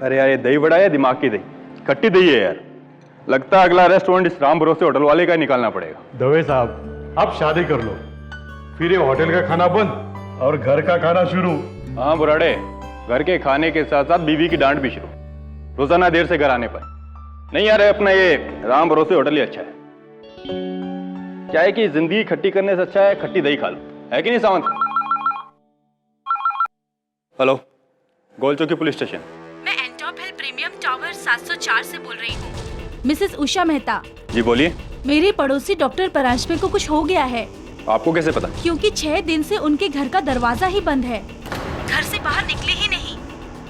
अरे यार, ये दही बड़ा है दिमाग की दही? खट्टी दही है यार। लगता है अगला रेस्टोरेंट इस राम भरोसे होटल वाले का ही निकालना पड़ेगा। दवे साहब, आप शादी कर लो, फिर ये होटल का खाना बंद और घर का खाना शुरू। हाँ बुराड़े, घर के खाने के साथ साथ बीवी की डांट भी शुरू, रोजाना देर से घर आने पर। नहीं यार, अपना ये राम भरोसे होटल ही अच्छा है। क्या है कि जिंदगी खट्टी करने से अच्छा है खट्टी दही खा लो, है कि नहीं सावंत? हेलो, गोल चौकी पुलिस स्टेशन। मैं एंटॉप हिल प्रीमियम टावर 704 से बोल रही हूँ। मिसेस उषा मेहता। जी बोलिए। मेरे पड़ोसी डॉक्टर परांजपे को कुछ हो गया है। आपको कैसे पता? क्योंकि 6 दिन से उनके घर का दरवाजा ही बंद है, घर से बाहर निकले ही नहीं।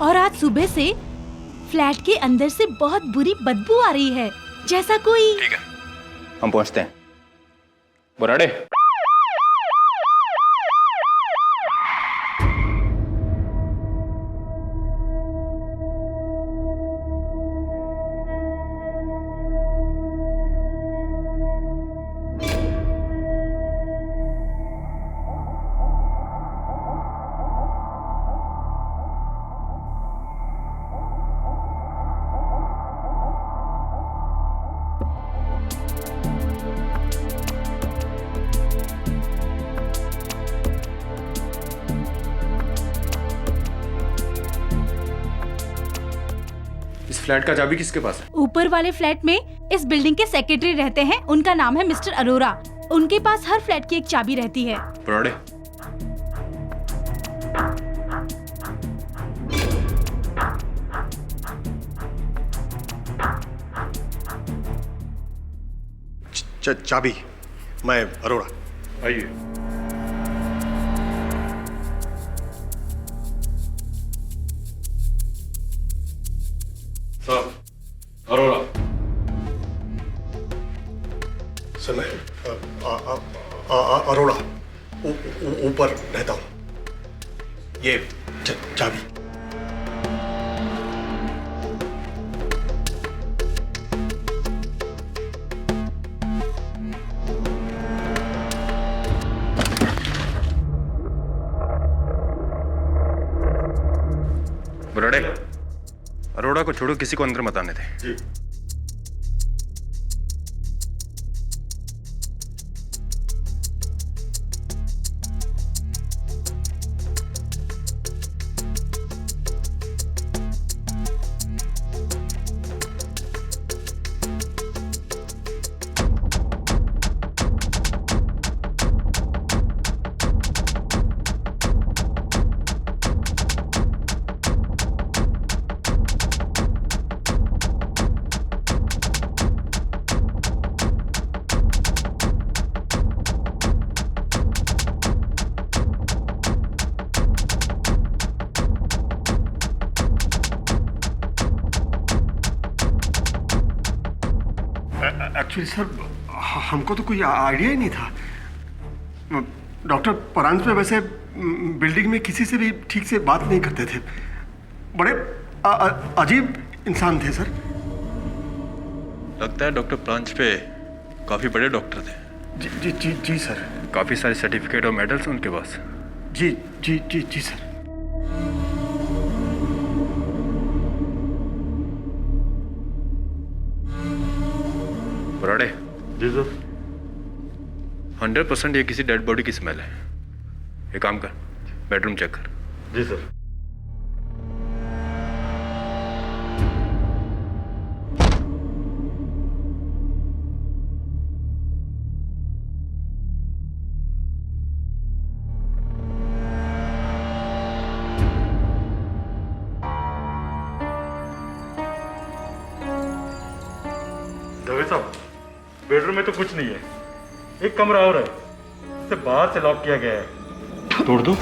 और आज सुबह से फ्लैट के अंदर से बहुत बुरी बदबू आ रही है, जैसा कोई। ठीक है, हम पहुंचते हैं। बुराड़े, इस फ्लैट का चाबी किसके पास है? ऊपर वाले फ्लैट में इस बिल्डिंग के सेक्रेटरी रहते हैं, उनका नाम है मिस्टर अरोरा। उनके पास हर फ्लैट की एक चाबी रहती है। बुराड़े, चाबी। मैं अरोड़ा। आइए। साहब, अरोड़ा। सर मैं अरोड़ा ऊपर रहता हूँ। ये चाबी। बुराड़े, अरोड़ा को छोड़ो, किसी को अंदर मत आने दे। जी। एक्चुअली सर, हमको तो कोई आइडिया ही नहीं था। डॉक्टर परांजपे वैसे बिल्डिंग में किसी से भी ठीक से बात नहीं करते थे। बड़े अजीब इंसान थे सर। लगता है डॉक्टर परांजपे काफी बड़े डॉक्टर थे। जी जी जी जी सर। काफी सारे सर्टिफिकेट और मेडल्स उनके पास। जी जी जी जी सर। बुराड़े, जी सर। 100% ये किसी डेड बॉडी की स्मेल है। एक काम कर, बेडरूम चेक कर। जी सर। दवे साहब, बेडरूम में तो कुछ नहीं है। एक कमरा और है, इसे बाहर से लॉक किया गया है। तोड़ दो।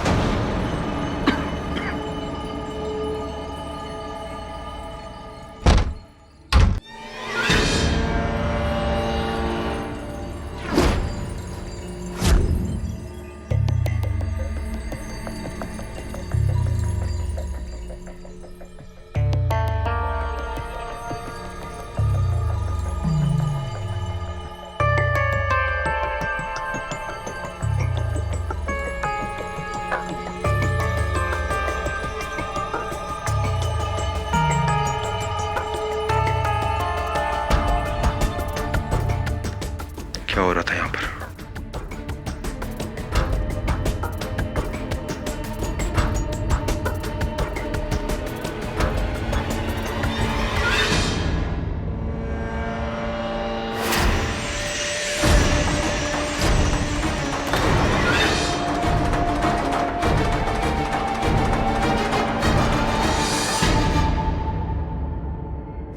क्या हो रहा था यहाँ पर?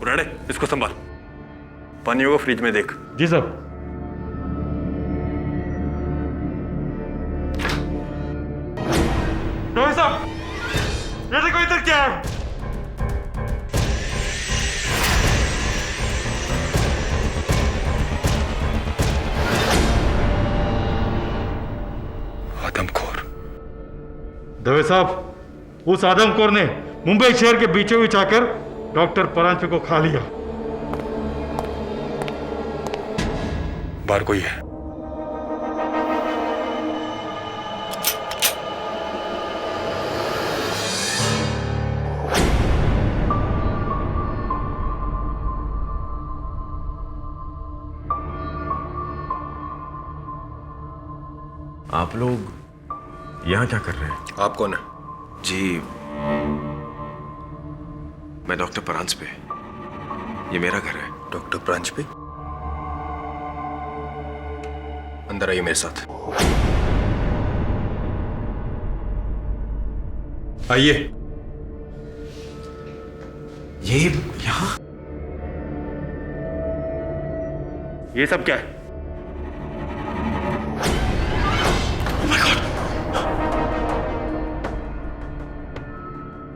बुराड़े, इसको संभाल। पानियों को फ्रिज में देख। जी साहब। डॉक्टर साहब, ये देखो इधर क्या है? आदमखोर। दवे साहब, उस आदमखोर ने मुंबई शहर के बीचों बीच आकर डॉक्टर परांजपे को खा लिया। बाहर कोई है? आप लोग यहाँ क्या कर रहे हैं? आप कौन है? जी, मैं डॉक्टर परांजपे। ये मेरा घर है। डॉक्टर परांजपे? अंदर आइए मेरे साथ। आइए। ये यहाँ? ये सब क्या है?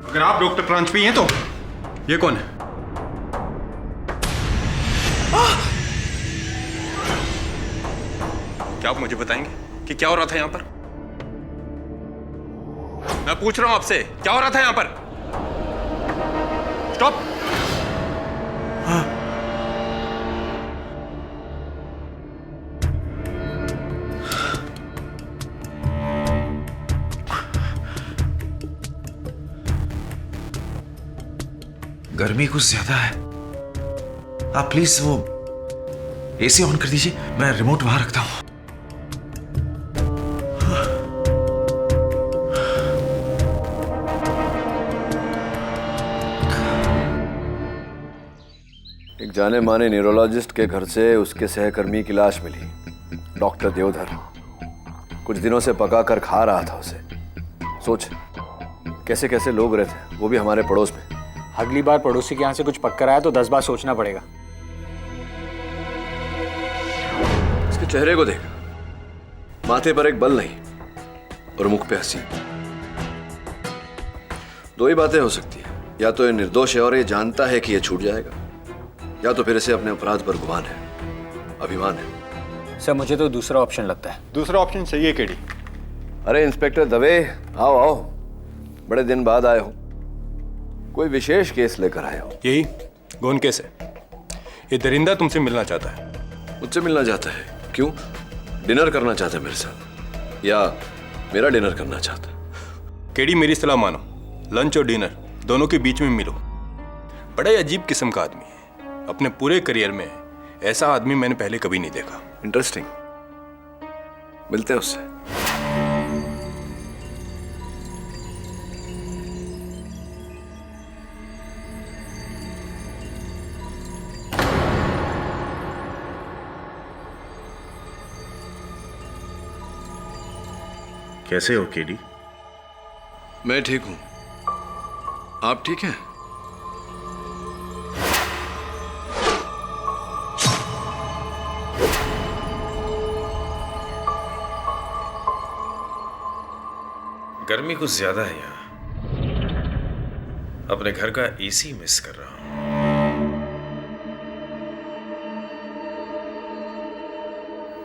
अगर आप डॉक्टर परांजपे हैं तो ये कौन है? क्या आप मुझे बताएंगे कि क्या हो रहा था यहां पर? मैं पूछ रहा हूं आपसे, क्या हो रहा था यहां पर? स्टॉप। गर्मी कुछ ज्यादा है। आप प्लीज वो एसी ऑन कर दीजिए, मैं रिमोट वहां रखता हूं। एक जाने माने न्यूरोलॉजिस्ट के घर से उसके सहकर्मी की लाश मिली। डॉक्टर देवधर कुछ दिनों से पका कर खा रहा था उसे। सोच कैसे कैसे लोग रहते, वो भी हमारे पड़ोस में। अगली बार पड़ोसी के यहाँ से कुछ पककर आया तो 10 बार सोचना पड़ेगा। इसके चेहरे को देख, माथे पर एक बल नहीं और मुख पे हंसी। दो ही बातें हो सकती है, या तो ये निर्दोष है और ये जानता है कि ये छूट जाएगा, या तो फिर इसे अपने अपराध पर गुमान है, अभिमान है। सर मुझे तो दूसरा ऑप्शन लगता है। दूसरा ऑप्शन सही है केडी। अरे इंस्पेक्टर दवे, आओ आओ, बड़े दिन बाद आए हो। कोई विशेष केस लेकर आए हो? यही गौन केस है। ये दरिंदा तुमसे मिलना चाहता है। मुझसे मिलना चाहता है? क्यों? डिनर करना चाहता है मेरे साथ, या मेरा डिनर करना चाहता है? केडी मेरी सलाह मानो, लंच और डिनर दोनों के बीच में मिलो। बड़ा ही अजीब किस्म का आदमी है। अपने पूरे करियर में ऐसा आदमी मैंने पहले कभी नहीं देखा। इंटरेस्टिंग, मिलते हैं उससे। कैसे हो केडी? मैं ठीक हूं, आप ठीक हैं? गर्मी कुछ ज्यादा है यहाँ। अपने घर का एसी मिस कर रहा हूं।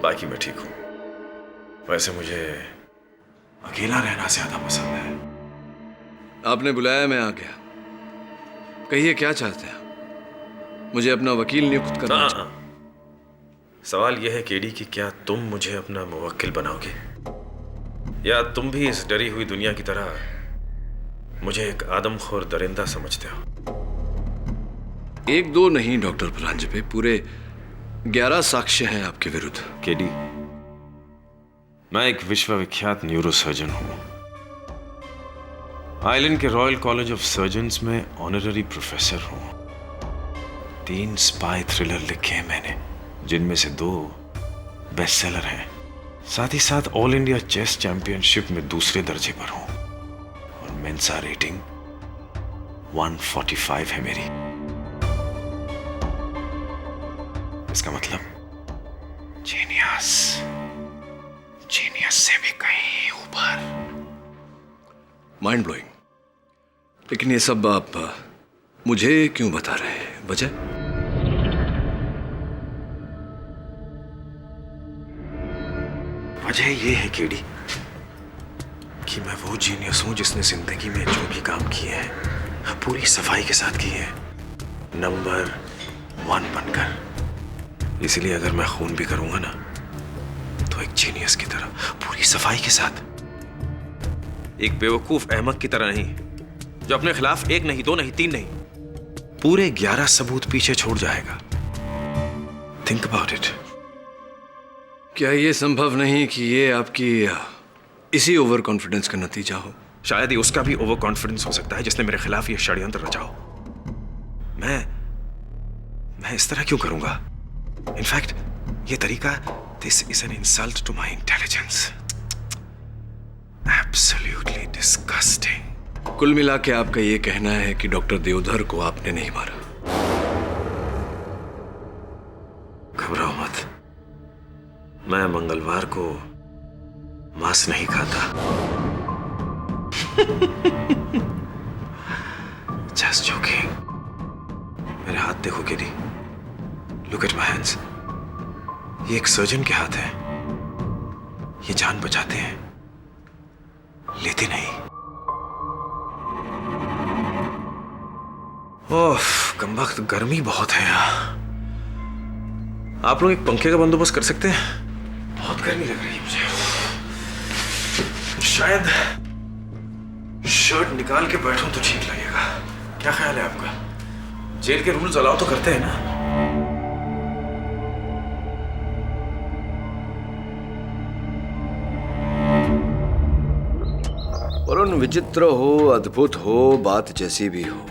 बाकी मैं ठीक हूं। वैसे मुझे अकेला रहना ज्यादा पसंद है। आपने बुलाया, मैं आ गया। कहिए क्या चाहते हैं? मुझे अपना वकील नियुक्त करना चाहिए। सवाल यह है केडी कि क्या तुम मुझे अपना मुवक्किल बनाओगे, या तुम भी इस डरी हुई दुनिया की तरह मुझे एक आदमखोर दरिंदा समझते हो? एक दो नहीं डॉक्टर परांजपे, पूरे 11 साक्ष्य हैं आपके विरुद्ध। केडी, मैं एक विश्वविख्यात न्यूरोसर्जन हूं। आइलैंड के रॉयल कॉलेज ऑफ सर्जन्स में ऑनररी प्रोफेसर हूं। 3 स्पाई थ्रिलर लिखे हैं मैंने, जिनमें से 2 बेस्टसेलर हैं। साथ ही साथ ऑल इंडिया चेस चैंपियनशिप में दूसरे दर्जे पर हूं और मेंसा रेटिंग 145 है मेरी। इसका मतलब जीनियस, जीनियस से भी कहीं ऊपर। Mind blowing. लेकिन ये सब आप मुझे क्यों बता रहे हैं? वजह? वजह ये है केडी कि मैं वो जीनियस हूं जिसने जिंदगी में जो भी काम किए हैं पूरी सफाई के साथ किए हैं, नंबर 1 बनकर। इसलिए अगर मैं खून भी करूंगा ना तो एक जीनियस की तरह, पूरी सफाई के साथ। एक बेवकूफ अहमक की तरह नहीं, जो अपने खिलाफ 1 नहीं 2 नहीं 3 नहीं, पूरे 11 सबूत पीछे छोड़ जाएगा। Think about it. क्या ये संभव नहीं कि ये आपकी इसी ओवर कॉन्फिडेंस का नतीजा हो? शायद ही उसका भी ओवर कॉन्फिडेंस हो सकता है जिसने मेरे खिलाफ ये षड्यंत्र रचा हो। मैं इस तरह क्यों करूंगा? इनफैक्ट ये तरीका, this is an insult to my intelligence. Absolutely disgusting. कुल मिला के आपका ये कहना है कि डॉक्टर देवधर को आपने नहीं मारा? घबराओ मत, मैं मंगलवार को मांस नहीं खाता। Just joking. मेरे हाथ देखो KD, look at my hands. ये एक सर्जन के हाथ हैं। ये जान बचाते हैं, लेते नहीं। ओह, कमबख्त गर्मी बहुत है यहाँ। आप लोग एक पंखे का बंदोबस्त कर सकते हैं? बहुत गर्मी लग रही है मुझे। शायद शर्ट निकाल के बैठूं तो ठीक लगेगा। क्या ख्याल है आपका? जेल के रूल्स अलाउ तो करते हैं ना? वरुण, विचित्र हो, अद्भुत हो, बात जैसी भी हो,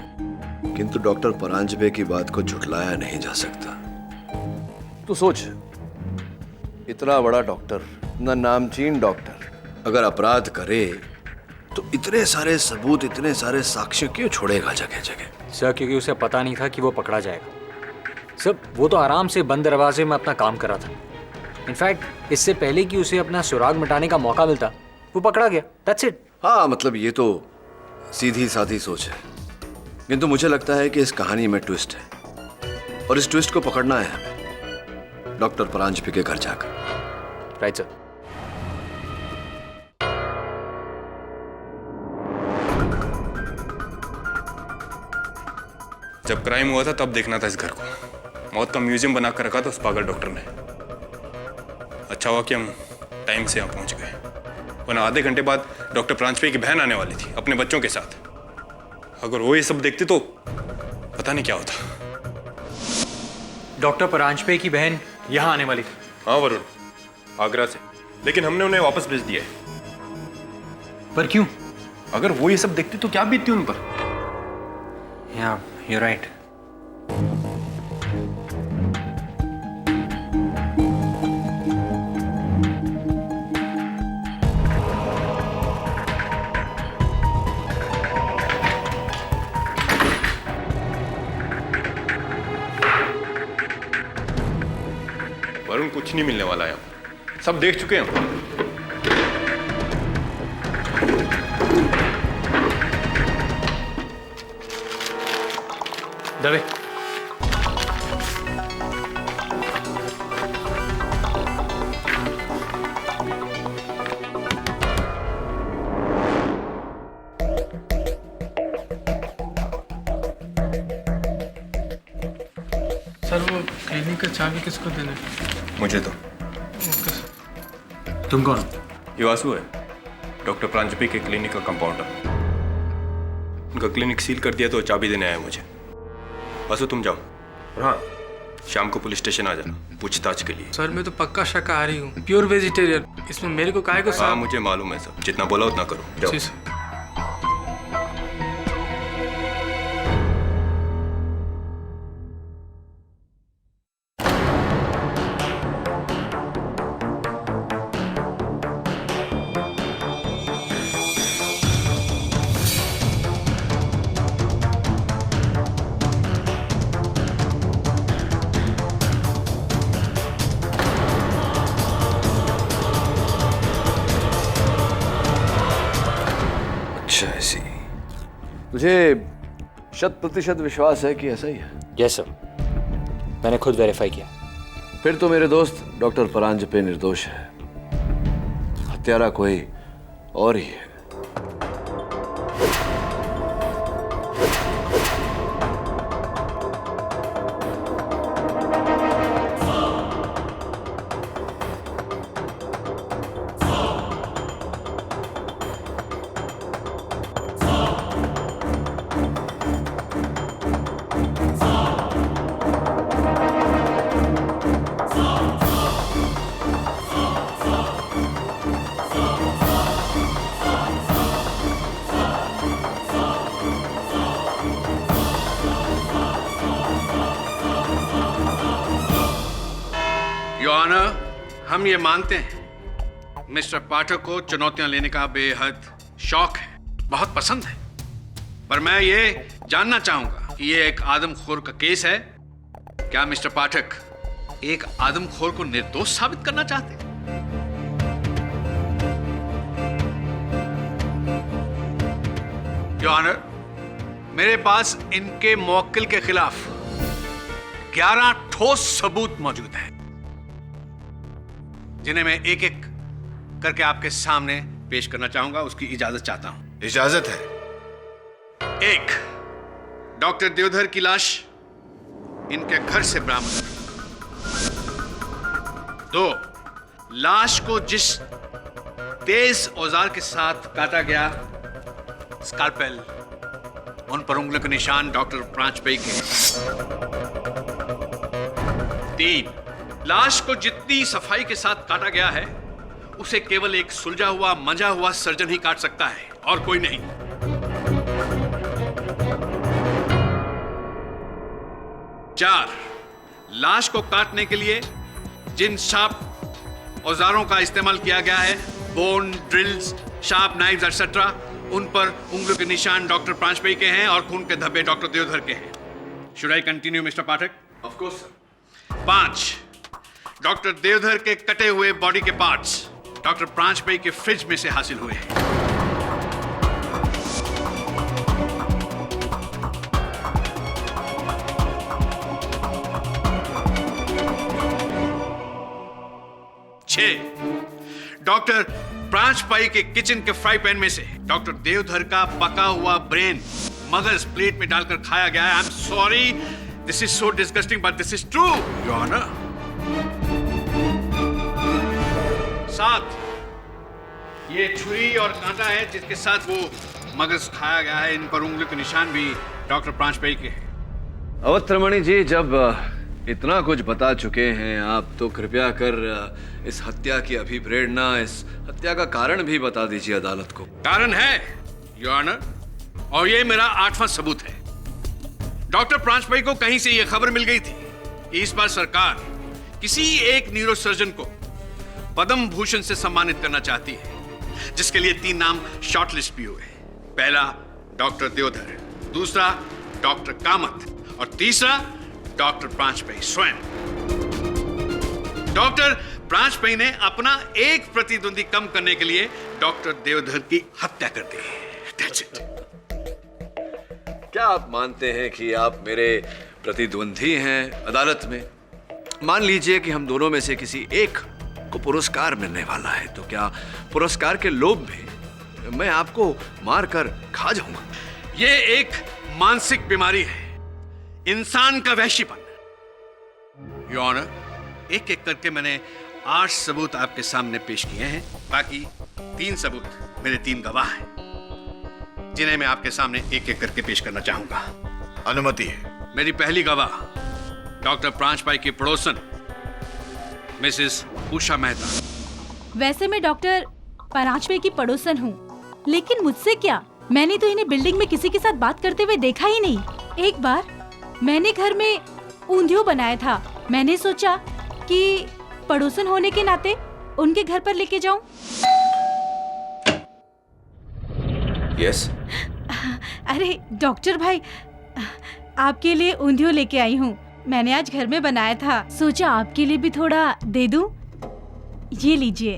किंतु डॉक्टर परांजपे की बात को झुठलाया नहीं जा सकता। तू सोच, इतना बड़ा डॉक्टर, इतना नामचीन डॉक्टर, अगर अपराध करे तो इतने सारे सबूत, इतने सारे साक्ष्य क्यों छोड़ेगा जगह जगह? सर, क्योंकि उसे पता नहीं था कि वो पकड़ा जाएगा। सर, वो तो आराम से बंद दरवाजे में अपना काम कर रहा था। इनफैक्ट इससे पहले कि उसे अपना सुराग मिटाने का मौका मिलता, वो पकड़ा गया। That's it. हाँ, मतलब ये तो सीधी साधी सोच है, किंतु मुझे लगता है कि इस कहानी में ट्विस्ट है और इस ट्विस्ट को पकड़ना है हमें डॉक्टर परांजपे के घर जाकर। Right sir. जब क्राइम हुआ था तब देखना था इस घर को। मौत का म्यूजियम बना कर रखा था उस पागल डॉक्टर ने। अच्छा हुआ कि हम टाइम से यहाँ पहुंच गए, वरना आधे घंटे बाद डॉक्टर परांजपे की बहन आने वाली थी अपने बच्चों के साथ। अगर वो ये सब देखते तो पता नहीं क्या होता। डॉक्टर परांजपे की बहन यहाँ आने वाली थी। हाँ वरुण, आगरा से, लेकिन हमने उन्हें वापस भेज दिया है। पर क्यों? अगर वो ये सब देखते तो क्या बीतती उन पर। Yeah, you're right. वरुण, कुछ नहीं मिलने वाला है, सब देख चुके हैं हम। दवे। सर, वो क्लिनिक का चाबी किसको देना? मुझे तो। तुम कौन? ये वासु है, डॉक्टर परांजपे के क्लिनिक का कंपाउंडर। उनका क्लिनिक सील कर दिया तो चाबी देने आया मुझे। वासु, तुम जाओ। हाँ, शाम को पुलिस स्टेशन आ जाना पूछताछ के लिए। सर मैं तो पक्का शाकाहारी हूँ, प्योर वेजिटेरियन। इसमें मेरे को काहे को हाँ साहब? मुझे मालूम है सब, जितना बोला उतना करो। जाओ। जी सर। अच्छा ऐसी, तुझे 100% विश्वास है कि ऐसा ही है? यस सर, मैंने खुद वेरीफाई किया। फिर तो मेरे दोस्त डॉक्टर परांजपे निर्दोष है, हत्यारा कोई और ही है। योर ऑनर, हम ये मानते हैं मिस्टर पाठक को चुनौतियां लेने का बेहद शौक है, बहुत पसंद है। पर मैं ये जानना चाहूंगा कि ये एक आदमखोर का केस है। क्या मिस्टर पाठक एक आदमखोर को निर्दोष साबित करना चाहते हैं? योर ऑनर, मेरे पास इनके मुवक्किल के खिलाफ 11 ठोस सबूत मौजूद हैं, जिन्हें मैं एक एक करके आपके सामने पेश करना चाहूंगा। उसकी इजाजत चाहता हूं। इजाजत है। 1, डॉक्टर देवधर की लाश इनके घर से बरामद। 2, लाश को जिस तेज औजार के साथ काटा गया, स्कालपेल, उन पर उंगलियों के निशान डॉक्टर प्रांजपे के। 3, लाश को जितनी सफाई के साथ काटा गया है, उसे केवल एक सुलझा हुआ मंजा हुआ सर्जन ही काट सकता है और कोई नहीं। 4, लाश को काटने के लिए जिन शार्प औजारों का इस्तेमाल किया गया है, bone, drills, sharp knives etcetera, उन पर उंगलियों के निशान डॉक्टर प्रांजपे के हैं और खून के धब्बे डॉक्टर देवधर के हैं। Should I continue mister Pathak? Of course sir. 5, doctor Deodhar के कटे हुए बॉडी के पार्ट्स डॉक्टर प्रांजपे के फ्रिज में से हासिल हुए हैं। 6, डॉक्टर प्रांजपे के किचन के फ्राई पैन में से डॉक्टर देवधर का पका हुआ ब्रेन मगज प्लेट में डालकर खाया गया है। I am sorry, this is so disgusting but this is true your honour. 7, ये छुरी और कांटा है जिसके साथ वो मगज खाया गया है। इन पर उंगलियों के निशान भी डॉक्टर प्रांजपे के हैं। अवत्रमणि जी, जब इतना कुछ बता चुके हैं आप, तो कृपया कर इस हत्या की अभिप्रेरणा, इस हत्या का कारण भी बता दीजिए अदालत को। कारण है योर ऑनर, और ये मेरा 8वां सबूत है। डॉक्टर प्रांजपे को कहीं से ये खबर मिल गई थी कि इस बार सरकार किसी एक न्यूरोसर्जन को पद्म भूषण से सम्मानित करना चाहती है, जिसके लिए 3 नाम शॉर्टलिस्ट भी हुए। पहला डॉक्टर देवधर, दूसरा डॉक्टर कामत और तीसरा डॉक्टर प्रांजपे स्वयं। डॉक्टर प्रांजपे ने अपना एक प्रतिद्वंदी कम करने के लिए डॉक्टर देवधर की हत्या कर दी। That's it. क्या आप मानते हैं कि आप मेरे प्रतिद्वंदी हैं अदालत में? मान लीजिए कि हम दोनों में से किसी एक को पुरस्कार मिलने वाला है, तो क्या पुरस्कार के लोभ में मैं आपको मारकर खा जाऊंगा? ये एक मानसिक बीमारी है, इंसान का वहशीपन। योर ऑनर, एक एक करके मैंने 8 सबूत आपके सामने पेश किए हैं। बाकी 3 सबूत मेरे 3 गवाह हैं, जिन्हें मैं आपके सामने एक एक करके पेश करना चाहूंगा। अनुमति है। मेरी पहली गवाह डॉक्टर प्रांजपाई की पड़ोसन मिसेस उषा मेहता। वैसे मैं डॉक्टर परांजपे की पड़ोसन हूँ, लेकिन मुझसे क्या, मैंने तो इन्हें बिल्डिंग में किसी के साथ बात करते हुए देखा ही नहीं। एक बार मैंने घर में ऊंधियो बनाया था, मैंने सोचा कि पड़ोसन होने के नाते उनके घर पर लेके जाऊं। यस। अरे डॉक्टर भाई, आपके लिए ऊंधियो लेके आई हूँ। मैंने आज घर में बनाया था, सोचा आपके लिए भी थोड़ा दे दूं। ये लीजिए।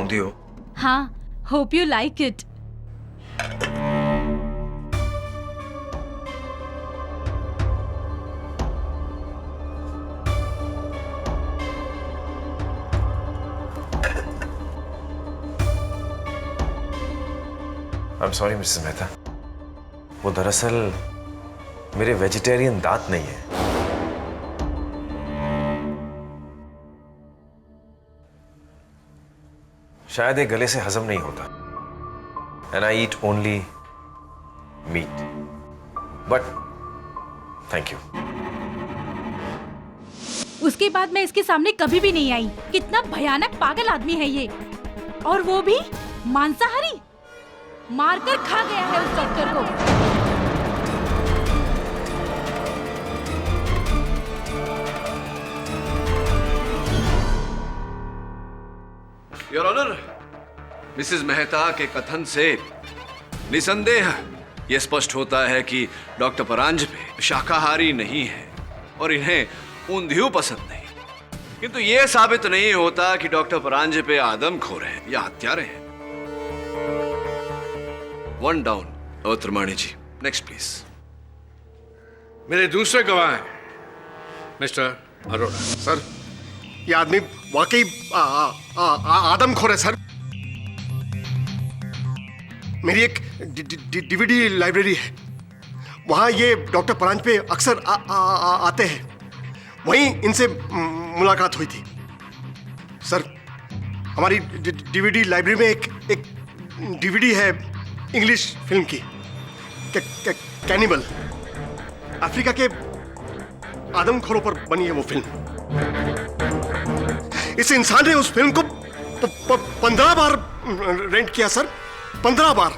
ऊंधियो? हाँ, hope you like it. I am sorry Mrs Mehta, वो दरअसल मेरे वेजिटेरियन दांत नहीं है। शायद ये गले से हजम नहीं होता। And I eat only meat. But thank you. उसके बाद मैं इसके सामने कभी भी नहीं आई। कितना भयानक पागल आदमी है ये, और वो भी मांसाहारी। मारकर खा गया है उस डॉक्टर को। योर ऑनर, मिसेस मेहता के कथन से निसंदेह यह स्पष्ट होता है कि डॉक्टर परांजपे शाकाहारी नहीं है और इन्हें ऊंधियो पसंद नहीं, किंतु यह साबित नहीं होता कि डॉक्टर परांजपे आदमखोर हैं या हत्यारे हैं। One down. Trimani ji, next please. मेरे दूसरे गवाह हैं मिस्टर अरोड़ा। सर, ये आदमी वाकई आदमखोर है सर। मेरी एक डीवीडी लाइब्रेरी है, वहां ये डॉक्टर परांजपे अक्सर आते हैं। वहीं इनसे मुलाकात हुई थी। सर, हमारी डीवीडी लाइब्रेरी में एक डीवीडी है इंग्लिश फिल्म की, कैनिबल। अफ्रीका के आदमखोरों पर बनी है वो फिल्म। इस इंसान ने उस फिल्म को 15 बार रेंट किया सर, 15 बार।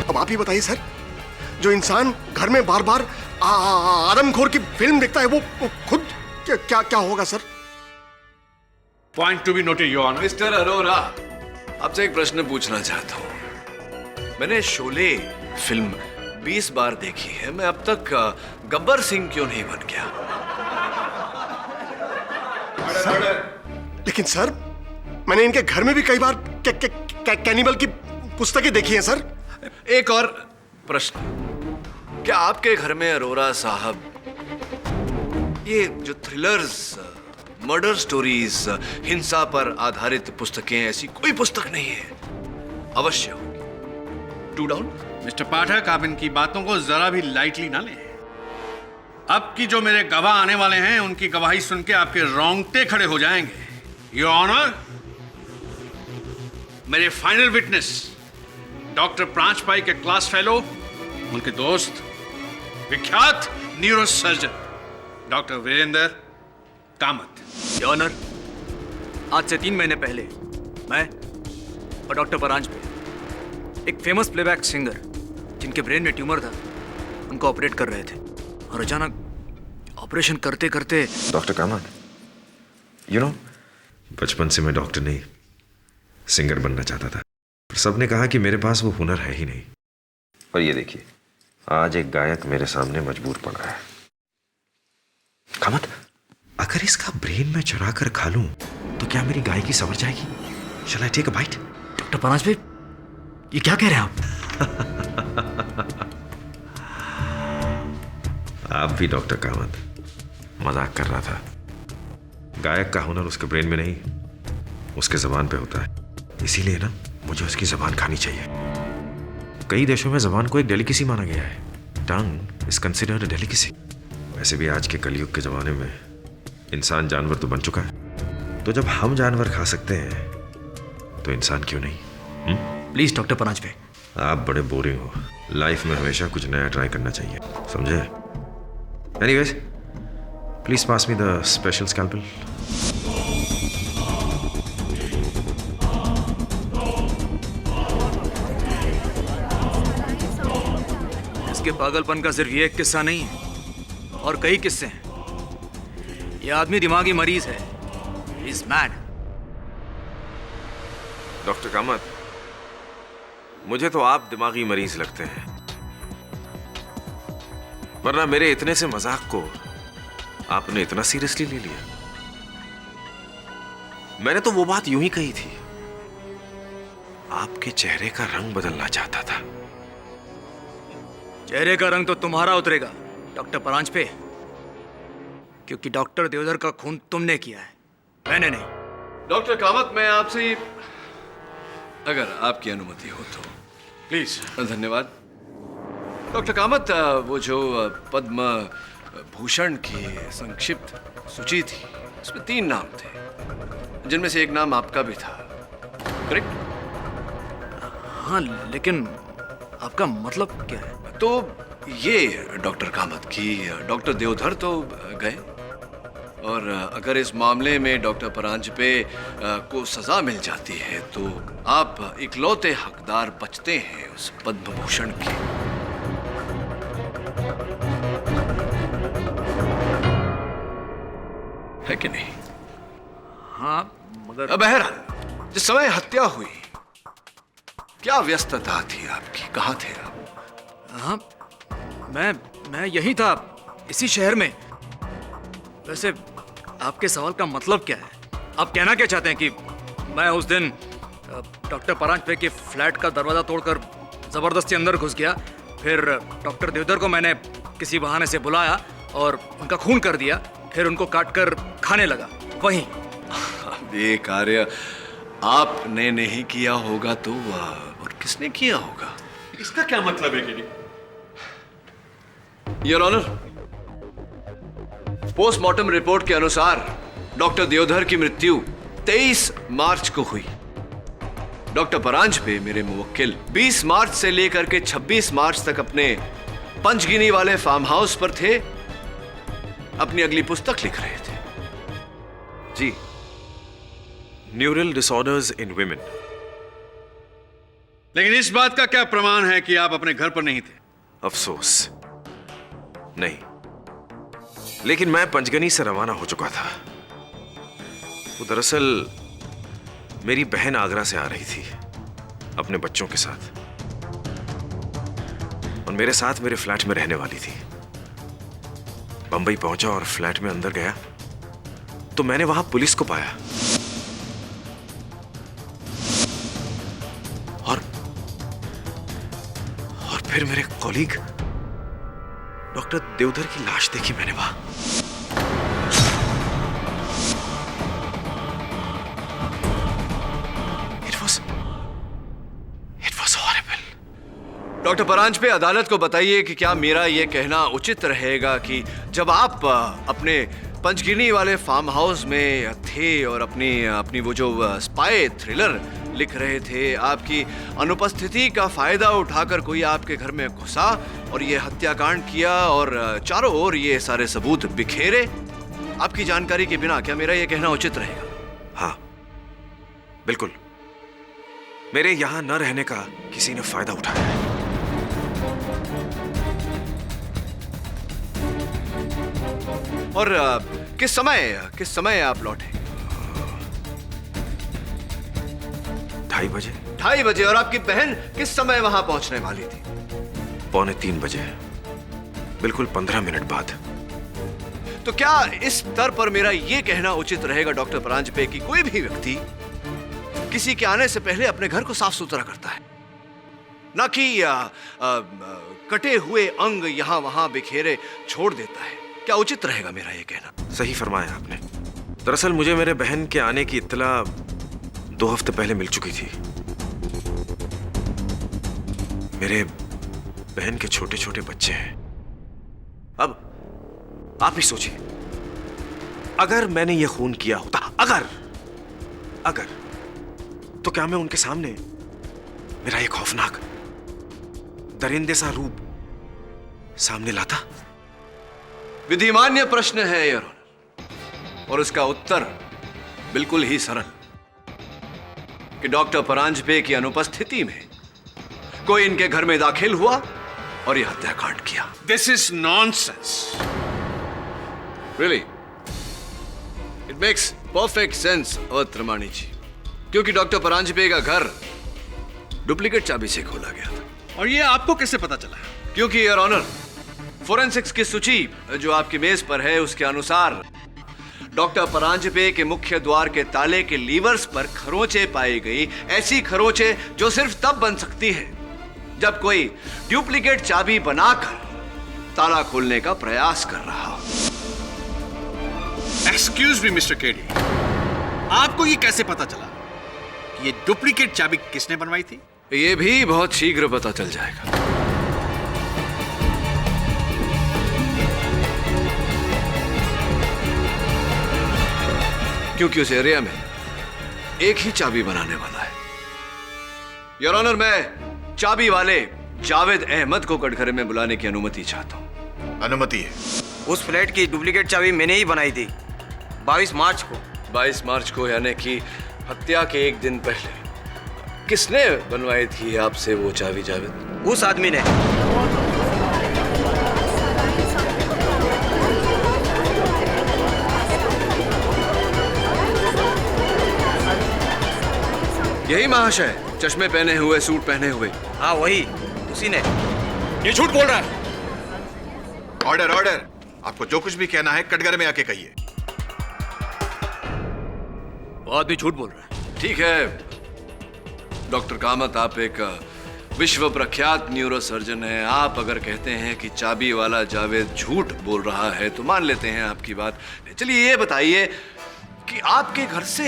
अब आप ही बताइए सर, जो इंसान घर में बार बार आदमखोर की फिल्म देखता है, वो खुद क्या होगा sir? Point to be noted your honour. Mister Arora, आपसे एक प्रश्न पूछना चाहता हूं। मैंने शोले फिल्म 20 बार देखी है, मैं अब तक गब्बर सिंह क्यों नहीं बन गया? लेकिन सर, मैंने इनके घर में भी कई बार कैनिबल की पुस्तकें देखी हैं सर। एक और प्रश्न, क्या आपके घर में अरोरा साहब ये जो थ्रिलर्स, मर्डर स्टोरीज, हिंसा पर आधारित पुस्तकें, ऐसी कोई पुस्तक नहीं है? अवश्य होगी। To down. मिस्टर पाठक, आप इनकी बातों को जरा भी लाइटली ना लें। अब की जो मेरे गवाह आने वाले हैं, उनकी गवाही सुन के आपके रोंगटे खड़े हो जाएंगे। योर ऑनर, मेरे फाइनल विटनेस डॉक्टर प्रांजपाई के क्लास फेलो, उनके दोस्त, विख्यात neuro surgeon doctor Virendra Kamat. Your honour, आज से 3 महीने पहले मैं और डॉक्टर परांजपे, एक फेमस प्लेबैक सिंगर जिनके ब्रेन में ट्यूमर था, उनको ऑपरेट कर रहे थे, और अचानक ऑपरेशन करते करते। डॉक्टर कामत, यू नो, बचपन से मैं डॉक्टर नहीं सिंगर बनना चाहता था, पर सबने कहा कि मेरे पास वो हुनर है ही नहीं। और ये देखिए, आज एक गायक मेरे सामने मजबूर पड़ा है। कामत, अगर इसका ब्रेन मैं चुरा कर खा लूं तो क्या मेरी गायकी संवर जाएगी? Shall I take a bite? Doctor Paranjpe, ये क्या कह रहे हैं आप? आप भी डॉक्टर कामत, मजाक कर रहा था। गायक का हुनर उसके ब्रेन में नहीं, उसके जबान पे होता है। इसीलिए ना, मुझे उसकी जबान खानी चाहिए। कई देशों में जबान को एक डेलिकेसी माना गया है। Tongue is considered a delicacy. वैसे भी आज के कलयुग के जमाने में इंसान जानवर तो बन चुका है, तो जब हम जानवर खा सकते हैं तो इंसान क्यों नहीं? Please doctor Paranjpe. आप बड़े बोरिंग हो। लाइफ में हमेशा कुछ नया ट्राई करना चाहिए, समझे? Anyways, please pass me the special scalpel. इसके पागलपन का सिर्फ ये एक किस्सा नहीं है, और कई किस्से हैं। ये आदमी दिमागी मरीज है, इज मैड। डॉक्टर कामत, मुझे तो आप दिमागी मरीज लगते हैं, वरना मेरे इतने से मजाक को आपने इतना सीरियसली ले लिया। मैंने तो वो बात यूं ही कही थी, आपके चेहरे का रंग बदलना चाहता था। चेहरे का रंग तो तुम्हारा उतरेगा डॉक्टर परांजपे, क्योंकि डॉक्टर देवधर का खून तुमने किया है, मैंने नहीं। डॉक्टर कामत, मैं आपसे, अगर आपकी अनुमति हो तो प्लीज। धन्यवाद। डॉक्टर कामत, वो जो पद्म भूषण की संक्षिप्त सूची थी, उसमें 3 नाम थे, जिनमें से एक नाम आपका भी था, करेक्ट? हाँ, लेकिन आपका मतलब क्या है? तो ये डॉक्टर कामत की डॉक्टर देवधर तो गए, और अगर इस मामले में डॉक्टर परांजपे को सजा मिल जाती है तो आप इकलौते हकदार बचते हैं उस पद्म भूषण की। है कि नहीं? हाँ, मगर बहरहाल, जिस समय हत्या हुई, क्या व्यस्तता थी आपकी? कहाँ थे आप? हाँ, मैं यही था, इसी शहर में। वैसे आपके सवाल का मतलब क्या है? आप कहना क्या चाहते हैं कि मैं उस दिन डॉक्टर परांजपे के फ्लैट का दरवाजा तोड़कर जबरदस्ती अंदर घुस गया, फिर डॉक्टर देवधर को मैंने किसी बहाने से बुलाया और उनका खून कर दिया, फिर उनको काटकर खाने लगा, वहीं? ये कार्य आपने नहीं किया होगा तो और किसने किया होगा? इसका क्या मतलब है कि नहीं? योर ऑनर, पोस्टमार्टम रिपोर्ट के अनुसार डॉक्टर देवधर की मृत्यु 23 मार्च को हुई। डॉक्टर परांजपे, मेरे मुवक्किल, 20 मार्च से लेकर के 26 मार्च तक अपने पंचगिनी वाले फार्म हाउस पर थे, अपनी अगली पुस्तक लिख रहे थे। जी, न्यूरल डिसऑर्डर्स इन विमेन। लेकिन इस बात का क्या प्रमाण है कि आप अपने घर पर नहीं थे? अफसोस, नहीं। लेकिन मैं पंचगनी से रवाना हो चुका था। वो दरअसल मेरी बहन आगरा से आ रही थी अपने बच्चों के साथ, और मेरे साथ मेरे फ्लैट में रहने वाली थी। बंबई पहुंचा और फ्लैट में अंदर गया तो मैंने वहां पुलिस को पाया, और फिर मेरे कॉलीग डॉक्टर देवधर की लाश देखी मैंने वहां। It was horrible. Doctor Paranjpe, अदालत को बताइए कि क्या मेरा यह कहना उचित रहेगा कि जब आप अपने पंचगिनी वाले फार्म हाउस में थे और अपनी वो जो स्पाई थ्रिलर लिख रहे थे, आपकी अनुपस्थिति का फायदा उठाकर कोई आपके घर में घुसा और ये हत्याकांड किया और चारों ओर ये सारे सबूत बिखेरे आपकी जानकारी के बिना? क्या मेरा ये कहना उचित रहेगा? हाँ, बिल्कुल। मेरे यहां न रहने का किसी ने फायदा उठाया है। और किस समय आप लौटे? 2:30 बजे। 2:30 बजे। और आपकी बहन किस समय वहां पहुंचने वाली थी? 2:45 बजे, बिल्कुल 15 मिनट बाद। तो क्या इस स्तर पर मेरा यह कहना उचित रहेगा डॉक्टर परांजपे कि कोई भी व्यक्ति किसी के आने से पहले अपने घर को साफ सुथरा करता है, ना कि कटे हुए अंग यहां वहां बिखेरे छोड़ देता है? क्या उचित रहेगा मेरा यह कहना? सही फरमाया आपने। दरअसल मुझे मेरे बहन के आने की इत्तला 2 हफ्ते पहले मिल चुकी थी। मेरे बहन के छोटे छोटे बच्चे हैं। अब आप ही सोचिए, अगर मैंने यह खून किया होता, अगर तो क्या मैं उनके सामने मेरा एक खौफनाक दरिंदे सा रूप सामने लाता? विधिमान्य प्रश्न है योर ऑनर, और उसका उत्तर बिल्कुल ही सरल कि डॉक्टर परांजपे की अनुपस्थिति में कोई इनके घर में दाखिल हुआ और यह हत्याकांड किया। This is nonsense. Really it makes perfect sense Trimani ji, क्योंकि डॉक्टर परांजपे का घर डुप्लीकेट चाबी से खोला गया था। और ये आपको कैसे पता चला? क्योंकि योर ऑनर, फोरेंसिक्स की सूची जो आपकी मेज पर है उसके अनुसार डॉक्टर परांजपे के मुख्य द्वार के ताले के लीवर्स पर खरोंचे पाई गई, ऐसी खरोंचे जो सिर्फ तब बन सकती है जब कोई डुप्लीकेट चाबी बनाकर ताला खोलने का प्रयास कर रहा हो। एक्सक्यूज मी मिस्टर केडी, आपको ये कैसे पता चला कि ये डुप्लीकेट चाबी किसने बनवाई थी? ये भी बहुत शीघ्र पता चल जाएगा। क्योंकि उस एरिया में एक ही चाबी बनाने वाला है। योर ऑनर, मैं चाबी वाले जावेद अहमद को कटघरे में बुलाने की अनुमति चाहता हूं। अनुमति है। उस फ्लैट की डुप्लीकेट चाबी मैंने ही बनाई थी 22 मार्च को। 22 मार्च को, यानी कि हत्या के एक दिन पहले। किसने बनवाई थी आपसे वो चाबी जावेद? उस आदमी ने। यही महाशय, चश्मे पहने हुए, सूट पहने हुए। हाँ वही, उसी ने। ये झूठ बोल रहा है। ऑर्डर ऑर्डर, आपको जो कुछ भी कहना है कटघरे में आके कहिए। वो आदमी झूठ बोल रहा है। ठीक है डॉक्टर कामत, आप एक विश्व प्रख्यात न्यूरोसर्जन हैं। आप अगर कहते हैं कि चाबी वाला जावेद झूठ बोल रहा है तो मान लेते हैं आपकी बात। चलिए ये बताइए कि आपके घर से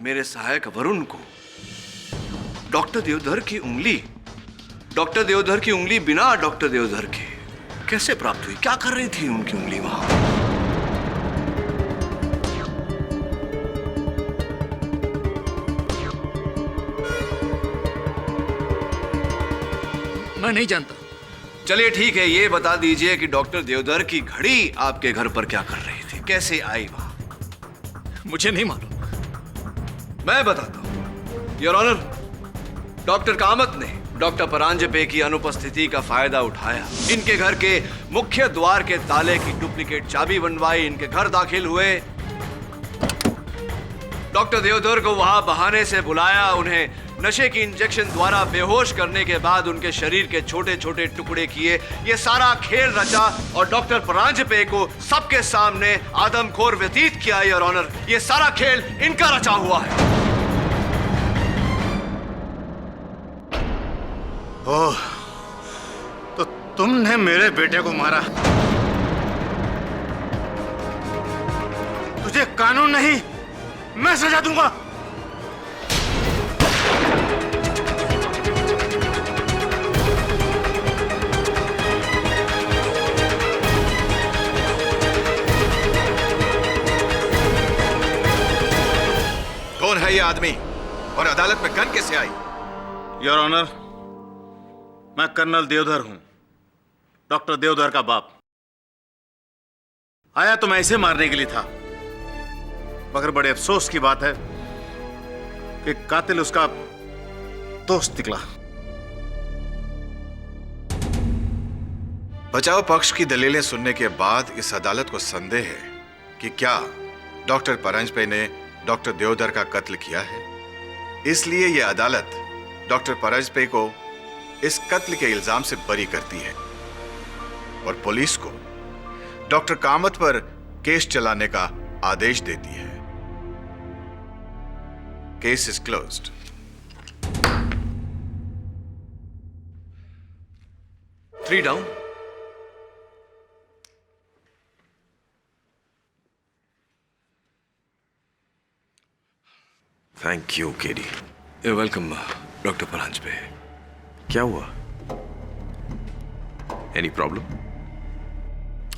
मेरे सहायक वरुण को डॉक्टर देवधर की उंगली बिना डॉक्टर देवधर के कैसे प्राप्त हुई? क्या कर रही थी उनकी उंगली वहां? मैं नहीं जानता। चलिए ठीक है, ये बता दीजिए कि डॉक्टर देवधर की घड़ी आपके घर पर क्या कर रही थी, कैसे आई वहां? मुझे नहीं मालूम। मैं बताता हूं योर ऑनर। डॉक्टर कामत ने डॉक्टर परांजपे की अनुपस्थिति का फायदा उठाया, इनके घर के मुख्य द्वार के ताले की डुप्लीकेट चाबी बनवाई, इनके घर दाखिल हुए, डॉक्टर देवधर को वहां बहाने से बुलाया, उन्हें नशे की इंजेक्शन द्वारा बेहोश करने के बाद उनके शरीर के छोटे छोटे टुकड़े किए। ये सारा खेल रचा और डॉक्टर परांजपे को सबके सामने आदमखोर व्यतीत किया। योर ऑनर, ये सारा खेल इनका रचा हुआ है। ओह, तो तुमने मेरे बेटे को मारा? तुझे कानून नहीं, मैं सजा दूंगा। कौन है ये आदमी और अदालत में गन कैसे आई? योर ऑनर, मैं कर्नल देवधर हूं, डॉक्टर देवधर का बाप। आया तो मैं इसे मारने के लिए था, मगर बड़े अफसोस की बात है कि कातिल उसका दोस्त निकला। बचाव पक्ष की दलीलें सुनने के बाद इस अदालत को संदेह है कि क्या डॉक्टर परांजपे ने डॉक्टर देवधर का कत्ल किया है। इसलिए यह अदालत डॉक्टर परांजपे को इस कत्ल के इल्जाम से बरी करती है और पुलिस को डॉक्टर कामत पर केस चलाने का आदेश देती है। Case is closed. Three down. Thank you KD. You're welcome, doctor Paranjape. क्या हुआ? Any problem?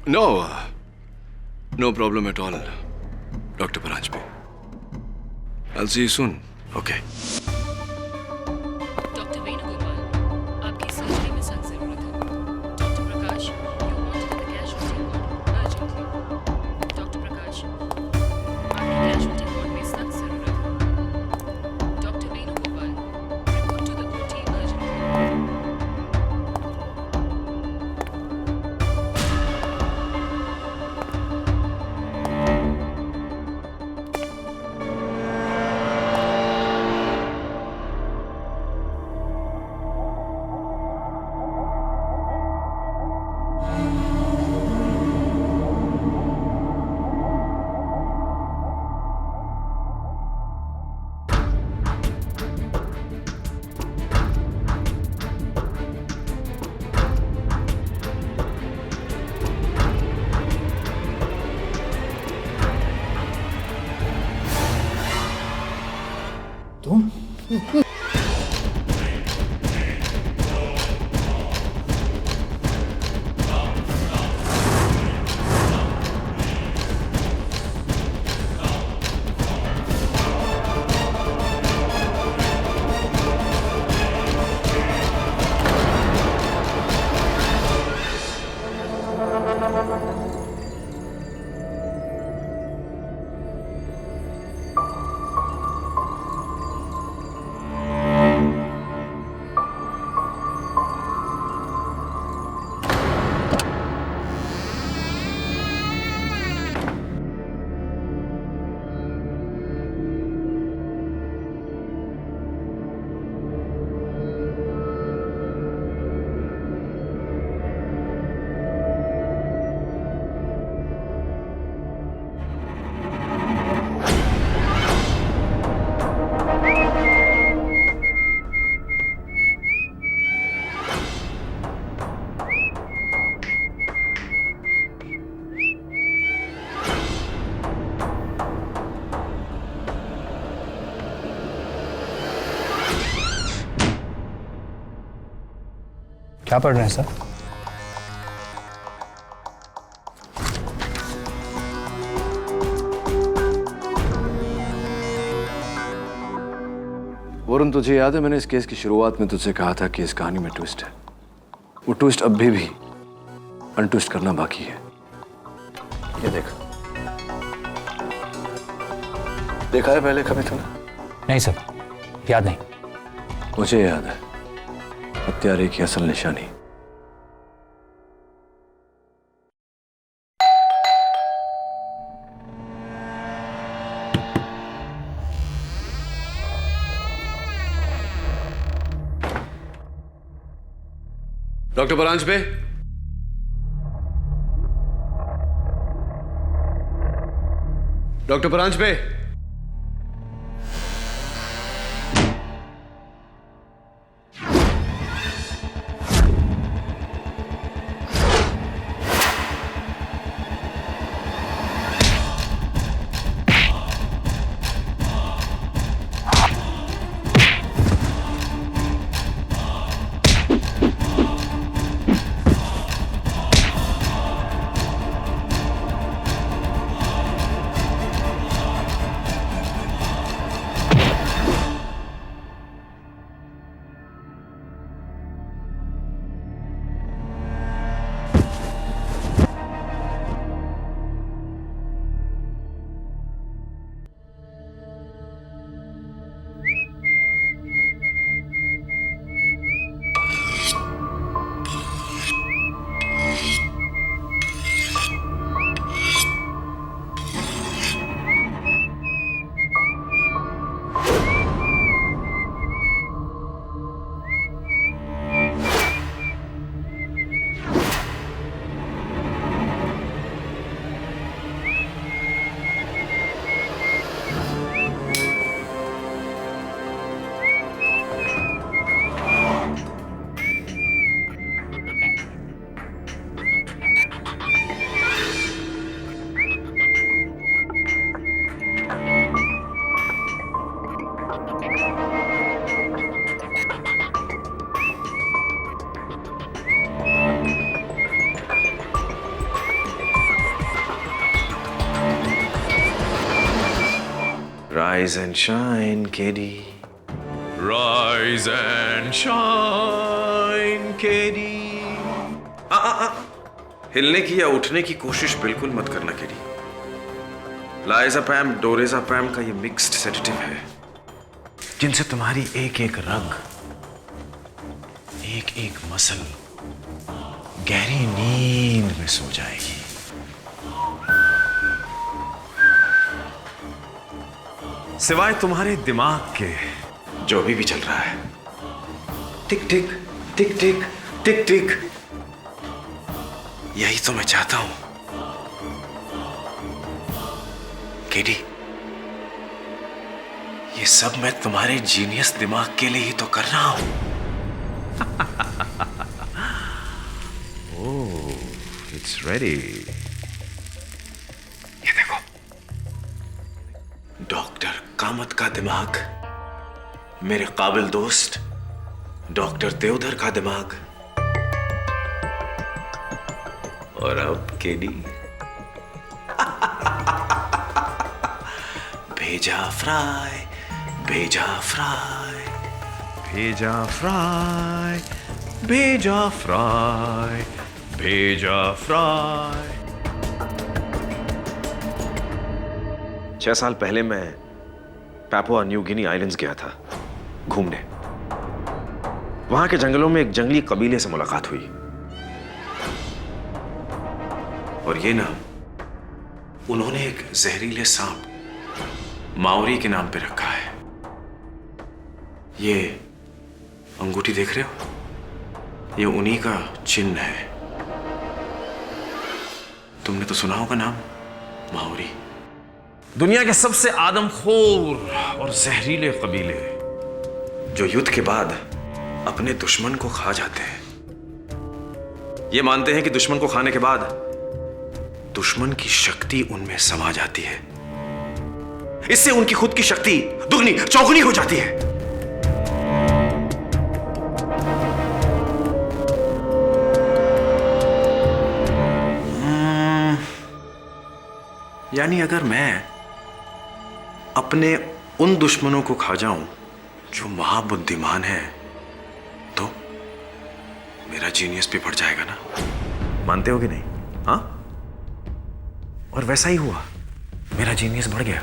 No problem at all, doctor Paranjape. I'll see you soon. Okay. Doctor Venugopal, आपकी सर्जरी में सख्त जरूरत है। Doctor Prakash, you wanted in the casualty ward urgently. Doctor Prakash, आपकी casualty ward में सख्त जरूरत है। Doctor Venugopal, report to the OT urgently. क्या पढ़ रहे हैं सर? वरुण, तुझे याद है मैंने इस केस की शुरुआत में तुझसे कहा था कि इस कहानी में ट्विस्ट है। वो ट्विस्ट अब भी अनट्विस्ट करना बाकी है। ये देख, देखा है पहले कभी तूने? नहीं सर, याद नहीं। मुझे याद है, हत्यारे की असल निशानी। Doctor Paranjpe, doctor Paranjpe, Rise and shine, KD. Rise and shine, KD. हिलने की या उठने की कोशिश बिल्कुल मत करना, KD. लाइज़ापैम, डोरेज़ापैम का ये मिक्स्ड सेडेटिव है, जिनसे तुम्हारी एक एक रग, एक एक मसल गहरी नींद में सो जाएगी. सिवाय तुम्हारे दिमाग के जो भी चल रहा है. टिक टिक टिक टिक टिक टिक. यही तो मैं चाहता हूं, केडी. ये सब मैं तुम्हारे जीनियस दिमाग के लिए ही तो कर रहा हूं. ओह, इट्स रेडी. ये देखो, डॉक्टर कामत का दिमाग, मेरे काबिल दोस्त डॉक्टर देवधर का दिमाग, और अब केडी भेजा फ्राई, भेजा फ्राई, भेजा फ्राई, भेजा फ्राई, भेजा फ्राई. 6 साल पहले मैं पापुआ न्यू गिनी आइलैंड्स गया था घूमने. वहां के जंगलों में एक जंगली कबीले से मुलाकात हुई, और ये नाम उन्होंने एक जहरीले सांप माउरी के नाम पे रखा है. ये अंगूठी देख रहे हो, ये उन्हीं का चिन्ह है. तुमने तो सुना होगा नाम माउरी. दुनिया के सबसे आदमखोर और जहरीले कबीले, जो युद्ध के बाद अपने दुश्मन को खा जाते हैं. ये मानते हैं कि दुश्मन को खाने के बाद दुश्मन की शक्ति उनमें समा जाती है. इससे उनकी खुद की शक्ति दुगनी चौगुनी हो जाती है. यानी अगर मैं अपने उन दुश्मनों को खा जाऊं जो महाबुद्धिमान है, तो मेरा जीनियस भी बढ़ जाएगा ना. मानते हो कि नहीं? हाँ, और वैसा ही हुआ. मेरा जीनियस बढ़ गया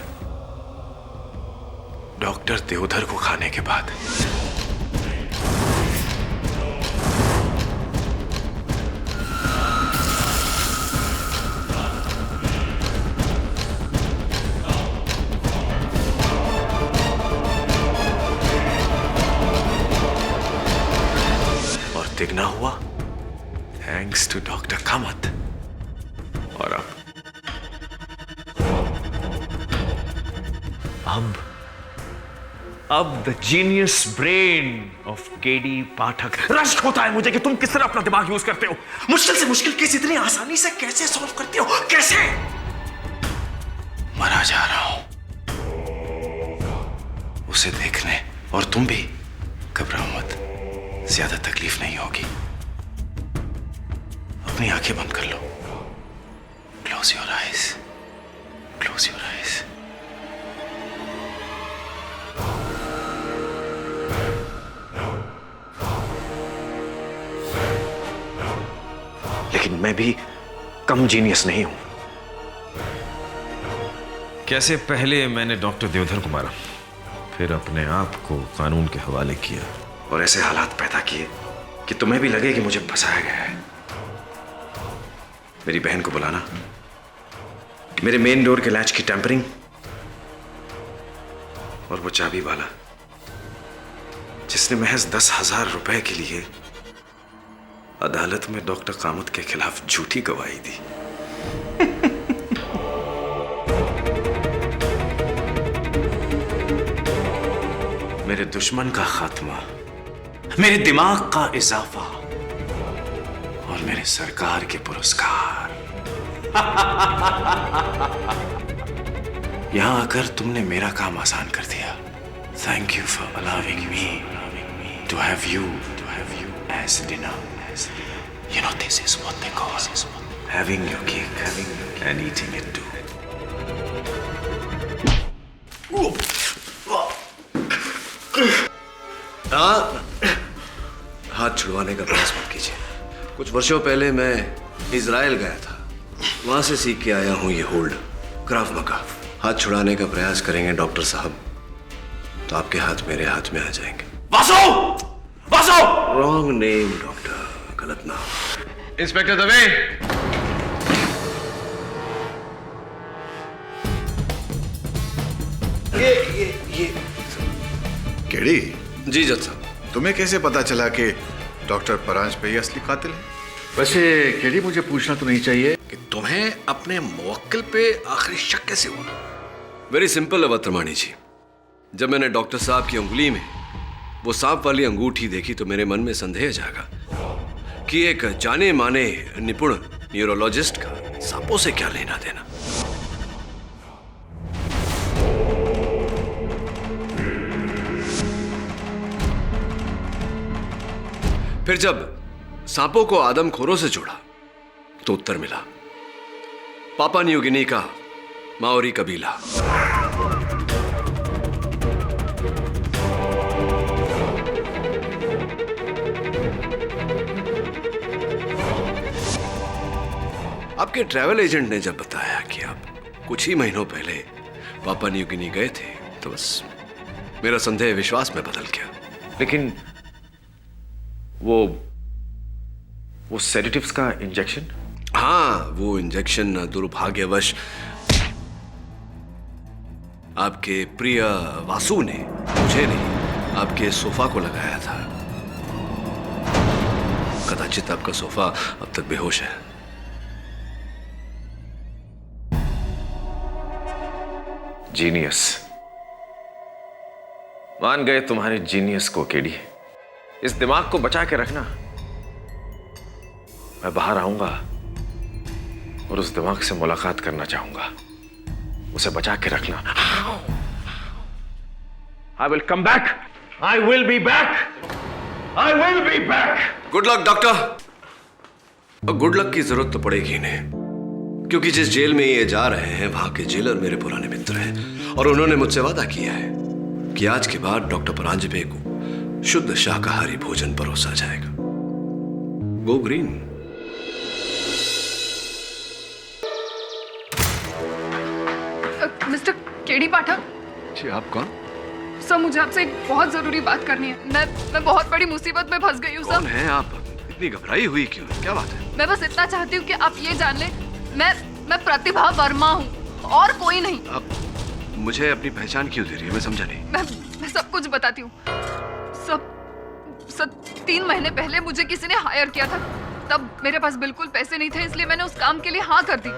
डॉक्टर देवधर को खाने के बाद. और तिगना हुआ थैंक्स टू डॉक्टर कामत. और अब the genius brain of KD Pathak. रश्क होता है मुझे कि तुम किस तरह अपना दिमाग यूज करते हो. मुश्किल से मुश्किल केस इतनी आसानी से कैसे सॉल्व करते हो. कैसे? मरा जा रहा हूं उसे देखने, और तुम भी घबराओ मत, ज्यादा तकलीफ नहीं होगी. अपनी आंखें बंद कर लो. Close your eyes, close your eyes. लेकिन मैं भी कम जीनियस नहीं हूं. कैसे पहले मैंने डॉक्टर देवधर को मारा, फिर अपने आप को कानून के हवाले किया, और ऐसे हालात पैदा किए कि तुम्हें भी लगे कि मुझे फंसाया गया है. मेरी बहन को बुलाना, मेरे मेन डोर के लैच की टेम्परिंग, और वो चाबी वाला जिसने महज 10,000 रुपए के लिए अदालत में डॉक्टर कामत के खिलाफ झूठी गवाही दी. मेरे दुश्मन का खात्मा, मेरे दिमाग का इजाफा, और मेरे सरकार के पुरस्कार. यहां आकर तुमने मेरा काम आसान कर दिया. Thank you for allowing me to have you as dinner. You know, this is what they call having your cake and eating it too. हाँ, हाथ छुड़वाने का प्रयास मत कीजिए। कुछ वर्षों पहले मैं इजराइल गया था, वहां से सीख के आया हूं ये होल्ड, क्राव मगा। हाथ छुड़ाने का प्रयास करेंगे डॉक्टर साहब तो आपके हाथ मेरे हाथ में आ जाएंगे। Vasu! Vasu! Wrong name doctor, गलत नाम। इंस्पेक्टर दवे, ये केड़ी, जी जज साहब। तुम्हें कैसे पता चला कि डॉक्टर परांज पे ही असली कातिल है? वैसे केडी मुझे पूछना तो नहीं चाहिए कि तुम्हें अपने मुवक्किल पे आखिरी शक कैसे हुआ? वेरी सिंपल अवत्रमाणी जी, जब मैंने डॉक्टर साहब की उंगली में वो सांप वाली अंगूठी देखी तो मेरे मन में संदेह जागा कि एक जाने माने निपुण न्यूरोलॉजिस्ट का सांपों से क्या लेना देना। फिर जब सांपों को आदमखोरों से जोड़ा तो उत्तर मिला, पापा न्यू गिनी का माओरी कबीला। आपके ट्रैवल एजेंट ने जब बताया कि आप कुछ ही महीनों पहले पापा न्यू गिनी गए थे तो बस मेरा संदेह विश्वास में बदल गया। लेकिन वो सेडेटिव्स का इंजेक्शन? हाँ, वो इंजेक्शन दुर्भाग्यवश आपके प्रिय वासु ने, मुझे नहीं, आपके सोफा को लगाया था। कदाचित आपका सोफा अब तक बेहोश है। जीनियस, मान गए तुम्हारे जीनियस को केडी। इस दिमाग को बचा के रखना, मैं बाहर आऊंगा और उस दिमाग से मुलाकात करना चाहूंगा। उसे बचा के रखना। I will come back, I will be back, I will be back. Good luck doctor. Good luck की जरूरत तो पड़ेगी इन्हें, क्योंकि जिस जेल में ये जा रहे हैं वहां के जेलर मेरे पुराने मित्र हैं और उन्होंने मुझसे वादा किया है कि आज के बाद डॉक्टर परांजपे को शुद्ध शाकाहारी भोजन परोसा जाएगा। Go green. मिस्टर केडी पाठक। जी, आप कौन? सर, मुझे आपसे एक बहुत जरूरी बात करनी है। मैं बहुत बड़ी मुसीबत में फंस गई हूँ सर। कौन है आप? इतनी घबराई हुई क्यों? क्या बात है? मैं बस इतना चाहती हूँ कि आप ये जान लें, मैं प्रतिभा वर्मा हूँ और कोई नहीं। आप मुझे अपनी पहचान क्यों दे रही है? मैं समझा नहीं। मैं सब कुछ बताती हूँ। सब 3 महीने पहले मुझे किसी ने हायर किया था। तब मेरे पास बिल्कुल पैसे नहीं थे, इसलिए मैंने उस काम के लिए हाँ कर दी।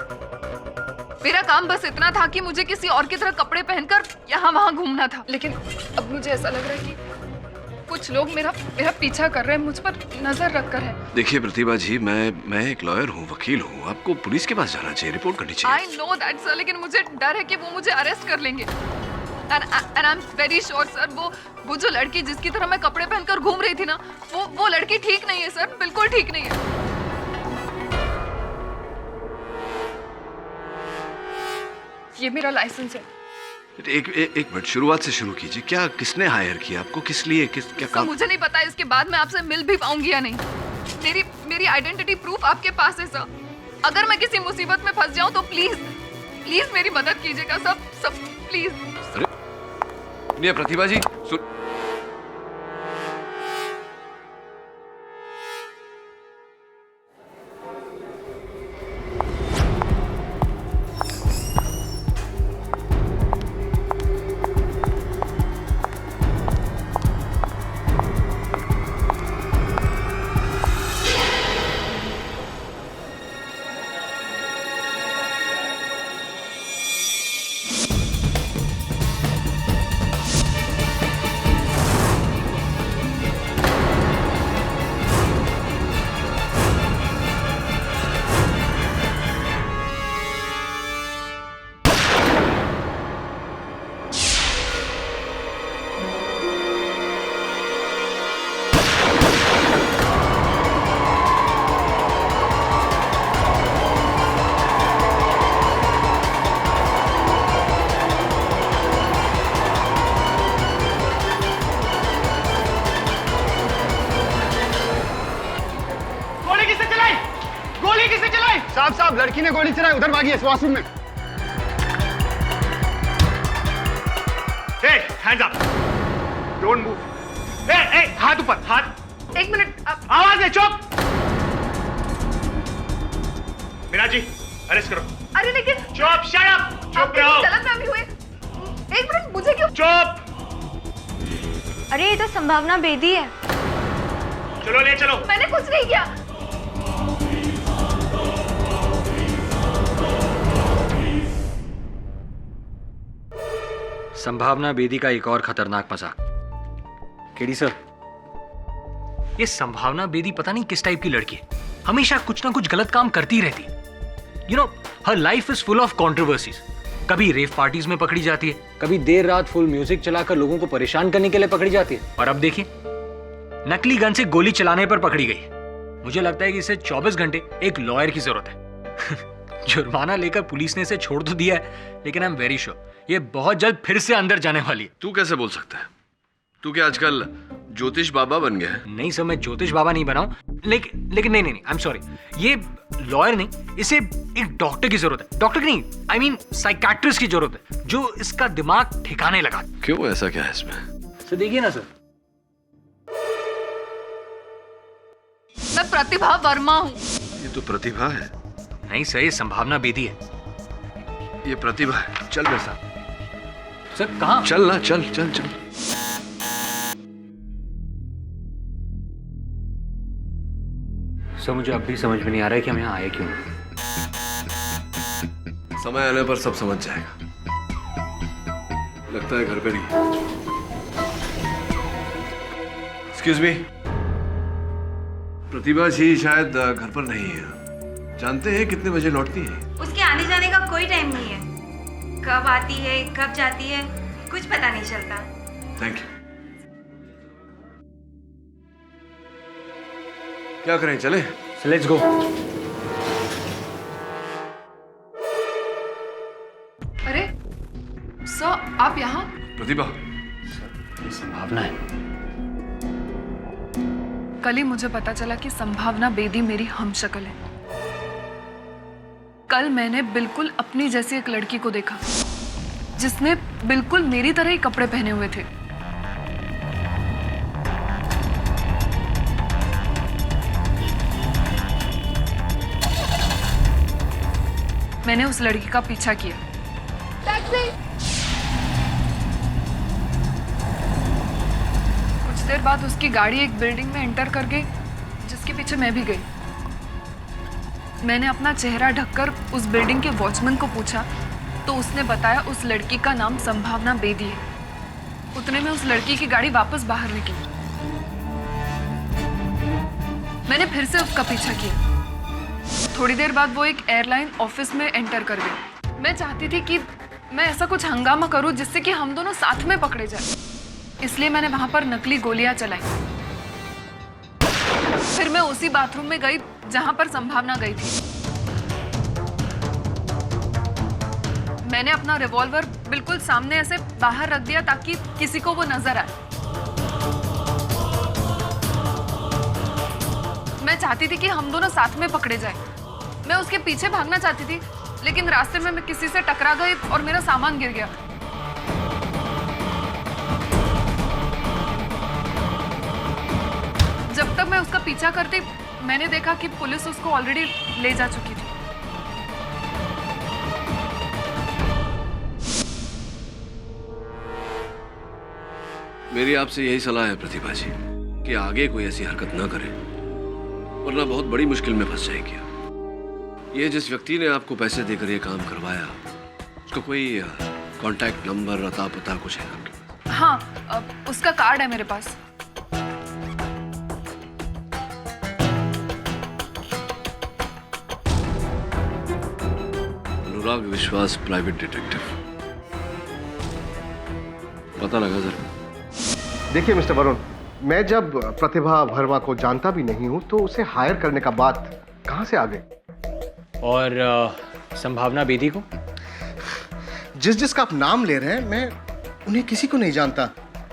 मेरा काम बस इतना था कि मुझे किसी और की तरह कपड़े पहनकर यहाँ वहाँ घूमना था। लेकिन अब मुझे ऐसा लग रहा है कि कुछ लोग मेरा पीछा कर रहे हैं, मुझ पर नजर रखकर है। देखिए प्रतिभा जी, मैं एक लॉयर हूँ, वकील हूँ। आपको पुलिस के पास जाना चाहिए, रिपोर्ट करनी चाहिए। I know that sir, लेकिन मुझे डर है कि वो मुझे अरेस्ट कर लेंगे। And I'm very sure sir, वो जो लड़की जिसकी तरह मैं कपड़े पहनकर घूम रही थी ना, वो लड़की ठीक नहीं है सर, बिल्कुल ठीक नहीं है। ये मेरा लाइसेंस है। एक मिनट, शुरुआत से शुरू कीजिए। क्या, किसने हायर किया आपको? किस लिए? क्या काम? मुझे नहीं पता। इसके बाद मैं आपसे मिल भी पाऊंगी या नहीं। मेरी आइडेंटिटी प्रूफ आपके पास है सर। अगर मैं किसी मुसीबत में फंस जाऊं तो प्लीज मेरी मदद कीजिएगा सब प्लीज। नहीं प्रतिभा जी, साहब, लड़की ने गोली चलाई, उधर भागी है वॉशरूम में। Hands up, don't move. हाथ ऊपर, हाथ। एक मिनट, आवाज नहीं, चुप। मीना जी, अरेस्ट करो। अरे लेकिन चुप, शट अप, चुप रहो। गलतफहमी हुई। एक मिनट, मुझे क्यों? चुप। अरे ये तो संभावना बेदी है। चलो ले चलो। मैंने कुछ नहीं किया। संभावना बेदी का एक और खतरनाक मजाक। केडी सर, ये संभावना बेदी पता नहीं किस टाइप की लड़की है, हमेशा कुछ ना कुछ गलत काम करती रहती है। You know, her life is full of controversies. कभी रेव पार्टीज में पकड़ी जाती है, कभी देर रात फुल म्यूजिक चलाकर लोगों को परेशान करने के लिए पकड़ी जाती है, और अब देखिए नकली गन से गोली चलाने पर पकड़ी गई। मुझे लगता है कि इसे 24 घंटे एक लॉयर की जरूरत है। जुर्माना लेकर पुलिस ने इसे छोड़ तो दिया है, लेकिन आई एम वेरी श्योर ये बहुत जल्द फिर से अंदर जाने वाली है। तू कैसे बोल सकता है? तू क्या आजकल ज्योतिष बाबा बन गया है? नहीं सर, मैं ज्योतिष बाबा नहीं बना हूं, लेकिन नहीं, आई एम सॉरी, ये लॉयर नहीं, इसे एक डॉक्टर की जरूरत है। डॉक्टर नहीं, आई मीन साइकियाट्रिस्ट की जरूरत है, जो इसका दिमाग ठिकाने लगा। क्यों, ऐसा क्या है इसमें? सर देखिए ना सर, मैं प्रतिभा वर्मा हूँ। ये तो प्रतिभा है। नहीं सर, ये संभावना बेदी है। ये प्रतिभा है। चल मेरे साथ। सर कहाँ? चल ना, चल चल चल। सर मुझे अब भी समझ में नहीं आ रहा है कि हम यहाँ आए क्यों। समय आने पर सब समझ जाएगा। लगता है घर पे नहीं। एक्सक्यूज मी, प्रतिभा जी शायद घर पर नहीं है। जानते हैं कितने बजे लौटती है? उसके आने जाने का कोई टाइम नहीं है। कब आती है, कब जाती है, कुछ पता नहीं चलता। Thank you. क्या करें, चले? Let's go. अरे सर, आप यहाँ? प्रतिभा, ये संभावना है। कल ही मुझे पता चला कि संभावना बेदी मेरी हमशक्ल है। कल मैंने बिल्कुल अपनी जैसी एक लड़की को देखा, जिसने बिल्कुल मेरी तरह ही कपड़े पहने हुए थे। मैंने उस लड़की का पीछा किया। कुछ देर बाद उसकी गाड़ी एक बिल्डिंग में एंटर कर गई, जिसके पीछे मैं भी गई। मैंने अपना चेहरा ढककर उस बिल्डिंग के वॉचमैन को पूछा, तो उसने बताया उस लड़की का नाम संभावना बेदी है। उतने में उस लड़की की गाड़ी वापस बाहर निकली। मैंने फिर से उसका पीछा किया। थोड़ी देर बाद वो एक एयरलाइन ऑफिस में एंटर कर गई। मैं चाहती थी कि मैं ऐसा कुछ हंगामा करूं जिससे कि हम दोनों साथ में पकड़े जाएं। इसलिए मैंने वहां पर नकली गोलियां चलाई। फिर मैं उसी बाथरूम में गई जहां पर संभावना गई थी। मैंने अपना रिवॉल्वर बिल्कुल सामने ऐसे बाहर रख दिया ताकि किसी को वो नजर आए। मैं चाहती थी कि हम दोनों साथ में पकड़े जाएं। मैं उसके पीछे भागना चाहती थी, लेकिन रास्ते में मैं किसी से टकरा गई और मेरा सामान गिर गया। जब तक मैं उसका पीछा करती, मैंने देखा कि पुलिस उसको ऑलरेडी ले जा चुकी थी। मेरी आपसे यही सलाह है प्रतिभा जी कि आगे कोई ऐसी हरकत ना करें, वरना बहुत बड़ी मुश्किल में फंस जाएंगे। ये जिस व्यक्ति ने आपको पैसे देकर ये काम करवाया, उसका कोई कांटेक्ट नंबर, अता पता कुछ है आपके पास? हाँ, उसका कार्ड है मेरे पास। अनुराग विश्वास, प्राइवेट डिटेक्टिव। पता लगा सर? देखिए मिस्टर वरुण, मैं जब प्रतिभा वर्मा को जानता भी नहीं हूं, तो उसे हायर करने का बात कहां से आ गई? और संभावना बेदी को? जिसका आप नाम ले रहे हैं, मैं उन्हें किसी को नहीं जानता।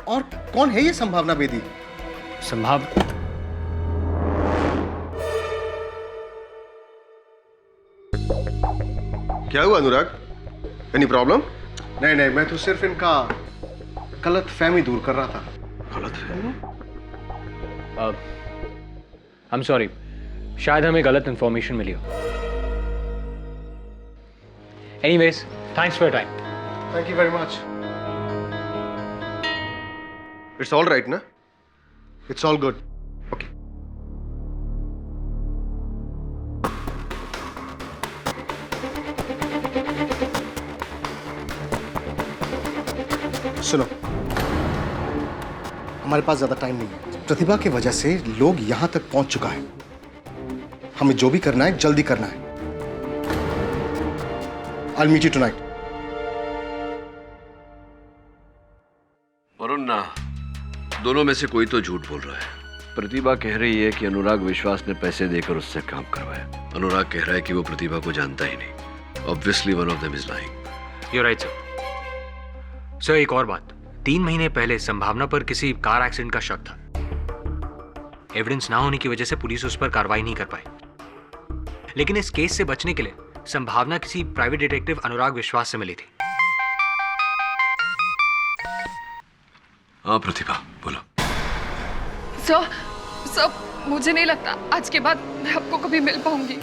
और कौन है ये संभावना बेदी? क्या हुआ अनुराग? Any problem? नहीं नहीं, मैं तो सिर्फ इनका गलत फहमी दूर कर रहा था। गलत फहमी? आई एम सॉरी, शायद हमें गलत इंफॉर्मेशन मिली हो। Anyways, thanks for your time. Thank you very much. It's all right ना? It's all good. ओके। सुनो, हमारे पास ज्यादा टाइम नहीं है। प्रतिभा की वजह से लोग यहां तक पहुंच चुका है। हमें जो भी करना है जल्दी करना है। I'll meet you tonight. Varun, दोनों में से कोई तो झूठ बोल रहा है। प्रतिभा कह रही है कि अनुराग विश्वास ने पैसे देकर उससे काम करवाया। अनुराग कह रहा है कि वो प्रतिभा को जानता ही नहीं। Obviously one of them is lying. You right sir. Sir, एक और बात, 3 महीने पहले संभावना पर किसी कार एक्सीडेंट का शक था। एविडेंस ना होने की वजह से पुलिस उस पर कार्रवाई नहीं कर पाई। लेकिन इस केस से बचने के लिए संभावना किसी प्राइवेट डिटेक्टिव अनुराग विश्वास से मिली थी। हाँ प्रतिभा, बोलो। सर, मुझे नहीं लगता आज के बाद मैं आपको कभी मिल पाऊंगी।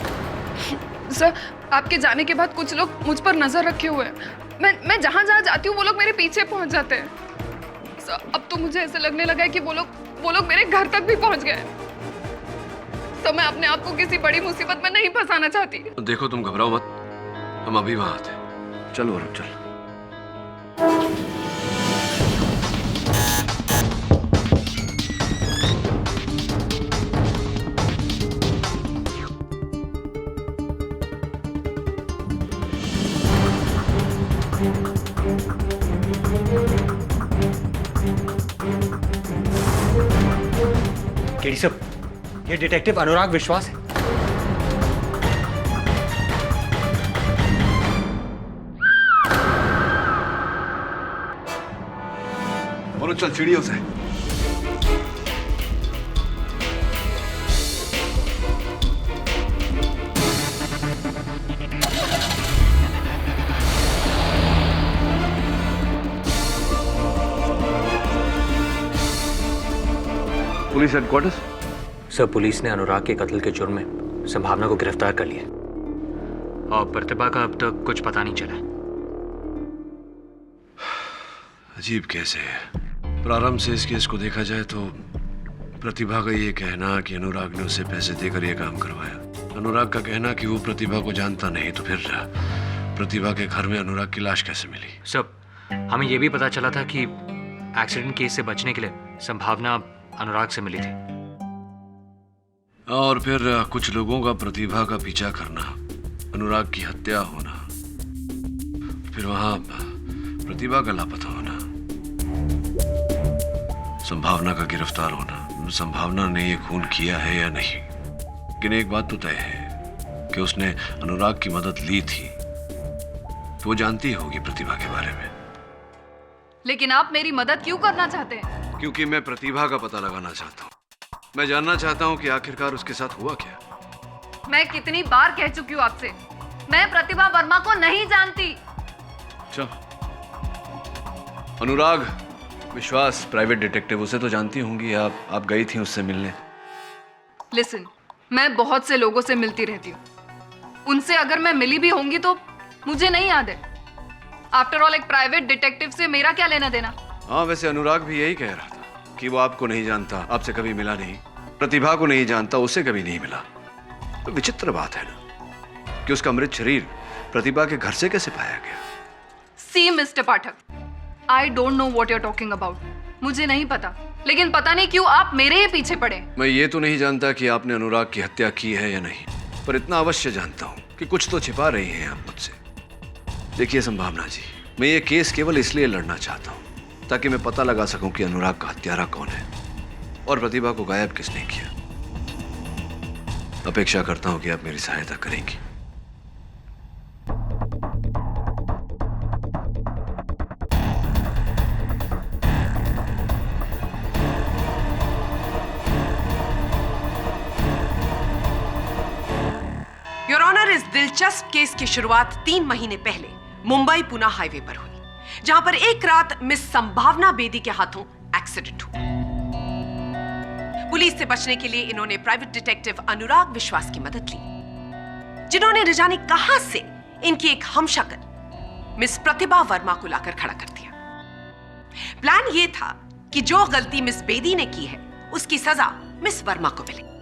सर, आपके जाने के बाद कुछ लोग मुझ पर नजर रखे हुए हैं। मैं जहां जहां जाती हूँ वो लोग मेरे पीछे पहुंच जाते हैं। सर, अब तो मुझे ऐसे लगने लगा है कि वो लोग मेरे घर तक भी पहुंच गए। तो मैं अपने आप को किसी बड़ी मुसीबत में नहीं फंसाना चाहती। देखो, तुम घबराओ मत, हम अभी वहां आते हैं। चलो वरुण, चल। केडी साहब, ये डिटेक्टिव अनुराग विश्वास है। वरुण, चल सीढ़ियों से। Police headquarters? सर, पुलिस ने अनुराग के कत्ल के जुर्म में संभावना को गिरफ्तार कर लिया और प्रतिभा का अब तक कुछ पता नहीं चला। अजीब केस है। प्रारंभ से इस केस को देखा जाए तो प्रतिभा का ये कहना कि अनुराग ने उसे पैसे देकर यह काम करवाया, अनुराग का कहना कि वो प्रतिभा को जानता नहीं, तो फिर प्रतिभा के घर में अनुराग की लाश कैसे मिली? सर, हमें यह भी पता चला था कि एक्सीडेंट केस से बचने के लिए संभावना अनुराग से मिली थी। और फिर कुछ लोगों का प्रतिभा का पीछा करना, अनुराग की हत्या होना, फिर वहां प्रतिभा का लापता होना, संभावना का गिरफ्तार होना। संभावना ने ये खून किया है या नहीं, लेकिन एक बात तो तय है कि उसने अनुराग की मदद ली थी। तो वो जानती होगी प्रतिभा के बारे में। लेकिन आप मेरी मदद क्यों करना चाहते हैं? क्योंकि मैं प्रतिभा का पता लगाना चाहता हूँ। मैं जानना चाहता हूँ कि आखिरकार उसके साथ हुआ क्या। मैं कितनी बार कह चुकी हूँ आपसे, मैं प्रतिभा वर्मा को नहीं जानती। अच्छा, अनुराग विश्वास प्राइवेट डिटेक्टिव, उसे तो जानती होंगी आप गई थी उससे मिलने। लिसन, मैं बहुत से लोगों से मिलती रहती हूँ, उनसे अगर मैं मिली भी होंगी तो मुझे नहीं याद है। आफ्टर ऑल, एक प्राइवेट डिटेक्टिव से मेरा क्या लेना देना? हाँ, वैसे अनुराग भी यही कह रहा था कि वो आपको नहीं जानता, आपसे कभी मिला नहीं, प्रतिभा को नहीं जानता, उसे कभी नहीं मिला। तो विचित्र बात है ना कि उसका मृत शरीर प्रतिभा के घर से कैसे पाया गया? See mister Pathak, I don't know what you are talking about. मुझे नहीं पता, लेकिन पता नहीं क्यों आप मेरे ही पीछे पड़े। मैं ये तो नहीं जानता कि आपने अनुराग की हत्या की है या नहीं, पर इतना अवश्य जानता हूं कि कुछ तो छिपा रही हैं आप मुझसे। देखिए संभावना जी, मैं ये केस केवल इसलिए लड़ना चाहता हूं ताकि मैं पता लगा सकूं कि अनुराग का हत्यारा कौन है और प्रतिभा को गायब किसने किया। अपेक्षा करता हूं कि आप मेरी सहायता करेंगी। योर ऑनर, इस दिल दिलचस्प केस की शुरुआत 3 महीने पहले मुंबई पुणे हाईवे पर हुई, जहां पर एक रात मिस संभावना बेदी के हाथों एक्सीडेंट हुआ। पुलिस से बचने के लिए इन्होंने प्राइवेट डिटेक्टिव अनुराग विश्वास की मदद ली, जिन्होंने न जाने कहां से इनकी एक हमशक्ल मिस प्रतिभा वर्मा को लाकर खड़ा कर दिया। प्लान यह था कि जो गलती मिस बेदी ने की है उसकी सजा मिस वर्मा को मिले।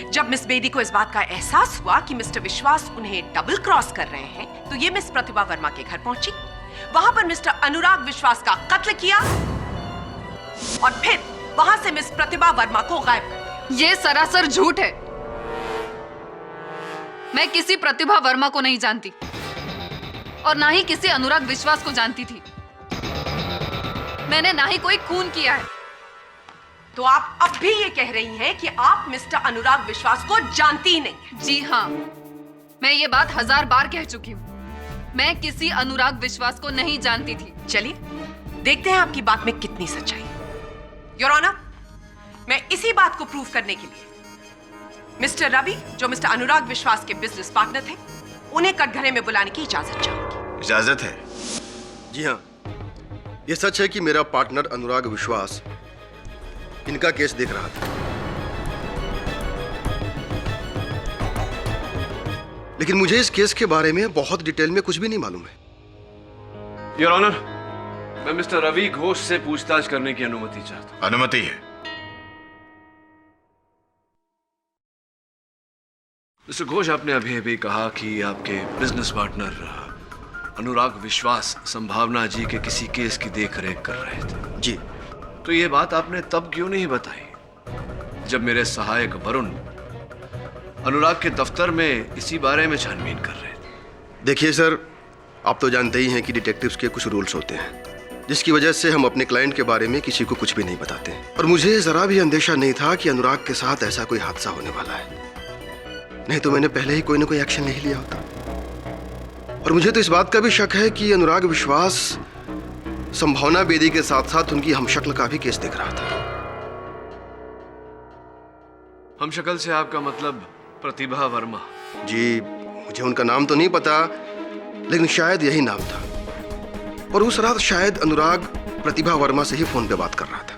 जब मिस बेदी को इस बात का एहसास हुआ कि मिस्टर विश्वास उन्हें डबल क्रॉस कर रहे हैं, तो ये मिस प्रतिभा वर्मा के घर पहुंची, वहां पर मिस्टर अनुराग विश्वास का कत्ल किया और फिर वहां से मिस प्रतिभा वर्मा को गायब कर दिया। ये सरासर झूठ है। मैं किसी प्रतिभा वर्मा को नहीं जानती और ना ही किसी अनुराग विश्वास को जानती थी। मैंने ना ही कोई खून किया है। तो आप अब भी ये कह रही हैं कि आप मिस्टर अनुराग विश्वास को जानती ही नहीं? जी हाँ, मैं ये बात 1000 बार कह चुकी हूँ। मैं किसी अनुराग विश्वास को नहीं जानती थी। चलिए देखते हैं आपकी बात में कितनी सच्चाई। योर ऑनर, मैं इसी बात को प्रूव करने के लिए मिस्टर रवि, जो मिस्टर अनुराग विश्वास के बिजनेस पार्टनर थे, उन्हें कटघरे में बुलाने की इजाजत चाहूंगी। इजाजत है? जी हाँ, यह सच है कि मेरा पार्टनर अनुराग विश्वास इनका केस देख रहा था, लेकिन मुझे इस केस के बारे में बहुत डिटेल में कुछ भी नहीं मालूम है। योर ऑनर, मैं मिस्टर रवि घोष से पूछताछ करने की अनुमति चाहता हूं। अनुमति है। मिस्टर घोष, आपने अभी अभी कहा कि आपके बिजनेस पार्टनर अनुराग विश्वास संभावना जी के किसी केस की देखरेख कर रहे थे। जी। तो ये बात आपने तब क्यों नहीं बताई, जब मेरे सहायक वरुण अनुराग के दफ्तर में इसी बारे में छानबीन कर रहे थे? देखिए सर, आप तो जानते ही हैं कि डिटेक्टिव्स के कुछ रूल्स होते हैं, जिसकी वजह से हम अपने क्लाइंट के बारे में किसी को कुछ भी नहीं बताते। और मुझे जरा भी अंदेशा नहीं था कि अनुराग के साथ ऐसा कोई हादसा होने वाला है, नहीं तो मैंने पहले ही कोई ना कोई एक्शन नहीं लिया होता। और मुझे तो इस बात का भी शक है कि अनुराग विश्वास संभावना बेदी के साथ साथ उनकी हमशक्ल का भी केस देख रहा था। हमशक्ल से आपका मतलब प्रतिभा वर्मा? जी, मुझे उनका नाम तो नहीं पता, लेकिन शायद यही नाम था। और उस रात शायद अनुराग प्रतिभा वर्मा से ही फोन पे बात कर रहा था।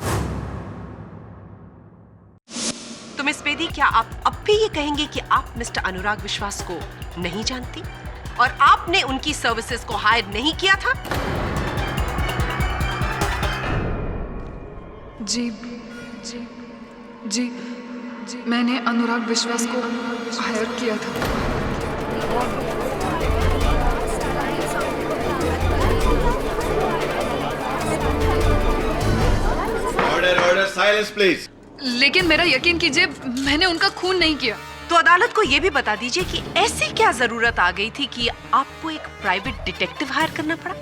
तो मिस बेदी, क्या आप अब भी ये कहेंगे कि आप मिस्टर अनुराग विश्वास को नहीं जानती और आपने उनकी सर्विसेज को हायर नहीं किया था? जी जी जी जी, मैंने अनुराग विश्वास को हायर किया था। Order order, silence please. लेकिन मेरा यकीन कीजिए, मैंने उनका खून नहीं किया। तो अदालत को यह भी बता दीजिए कि ऐसी क्या जरूरत आ गई थी कि आपको एक प्राइवेट डिटेक्टिव हायर करना पड़ा?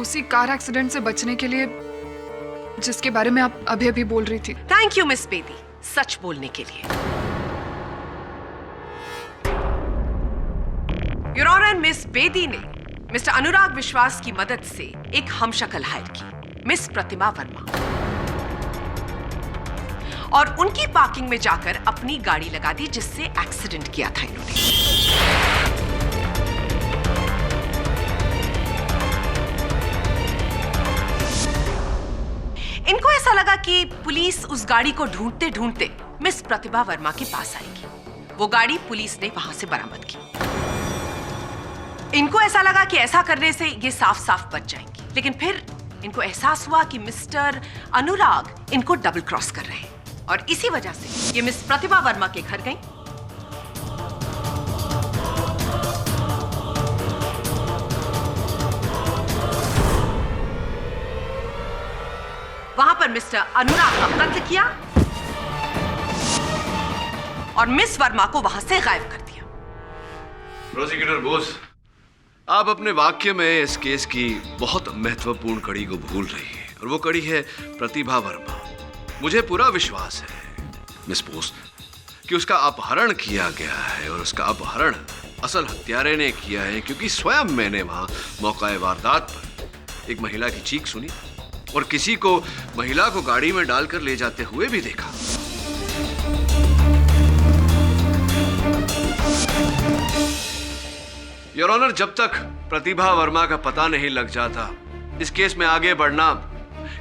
उसी कार एक्सीडेंट से बचने के लिए जिसके बारे में आप अभी अभी बोल रही थी। थैंक यू मिस बेदी, सच बोलने के लिए। योर ऑनर, मिस बेदी ने मिस्टर अनुराग विश्वास की मदद से एक हमशक्ल हायर की, मिस प्रतिभा वर्मा, और उनकी पार्किंग में जाकर अपनी गाड़ी लगा दी, जिससे एक्सीडेंट किया था इन्होंने। इनको ऐसा लगा कि पुलिस उस गाड़ी को ढूंढते ढूंढते मिस प्रतिभा वर्मा के पास आएगी। वो गाड़ी पुलिस ने वहां से बरामद की। इनको ऐसा लगा कि ऐसा करने से ये साफ साफ बच जाएंगी, लेकिन फिर इनको एहसास हुआ कि मिस्टर अनुराग इनको डबल क्रॉस कर रहे हैं, और इसी वजह से ये मिस प्रतिभा वर्मा के घर गई। वहां पर मिस्टर अनुराग का कत्ल किया और मिस वर्मा को वहां से गायब कर दिया। प्रोसिक्यूटर बोस, आप अपने वाक्य में इस केस की बहुत महत्वपूर्ण कड़ी को भूल रही है, और वो कड़ी है प्रतिभा वर्मा। मुझे पूरा विश्वास है मिस बोस कि उसका अपहरण किया गया है, और उसका अपहरण असल हत्यारे ने किया है, क्योंकि स्वयं मैंने वहां मौका वारदात पर एक महिला की चीख सुनी और किसी को महिला को गाड़ी में डालकर ले जाते हुए भी देखा। योर ऑनर, जब तक प्रतिभा वर्मा का पता नहीं लग जाता, इस केस में आगे बढ़ना,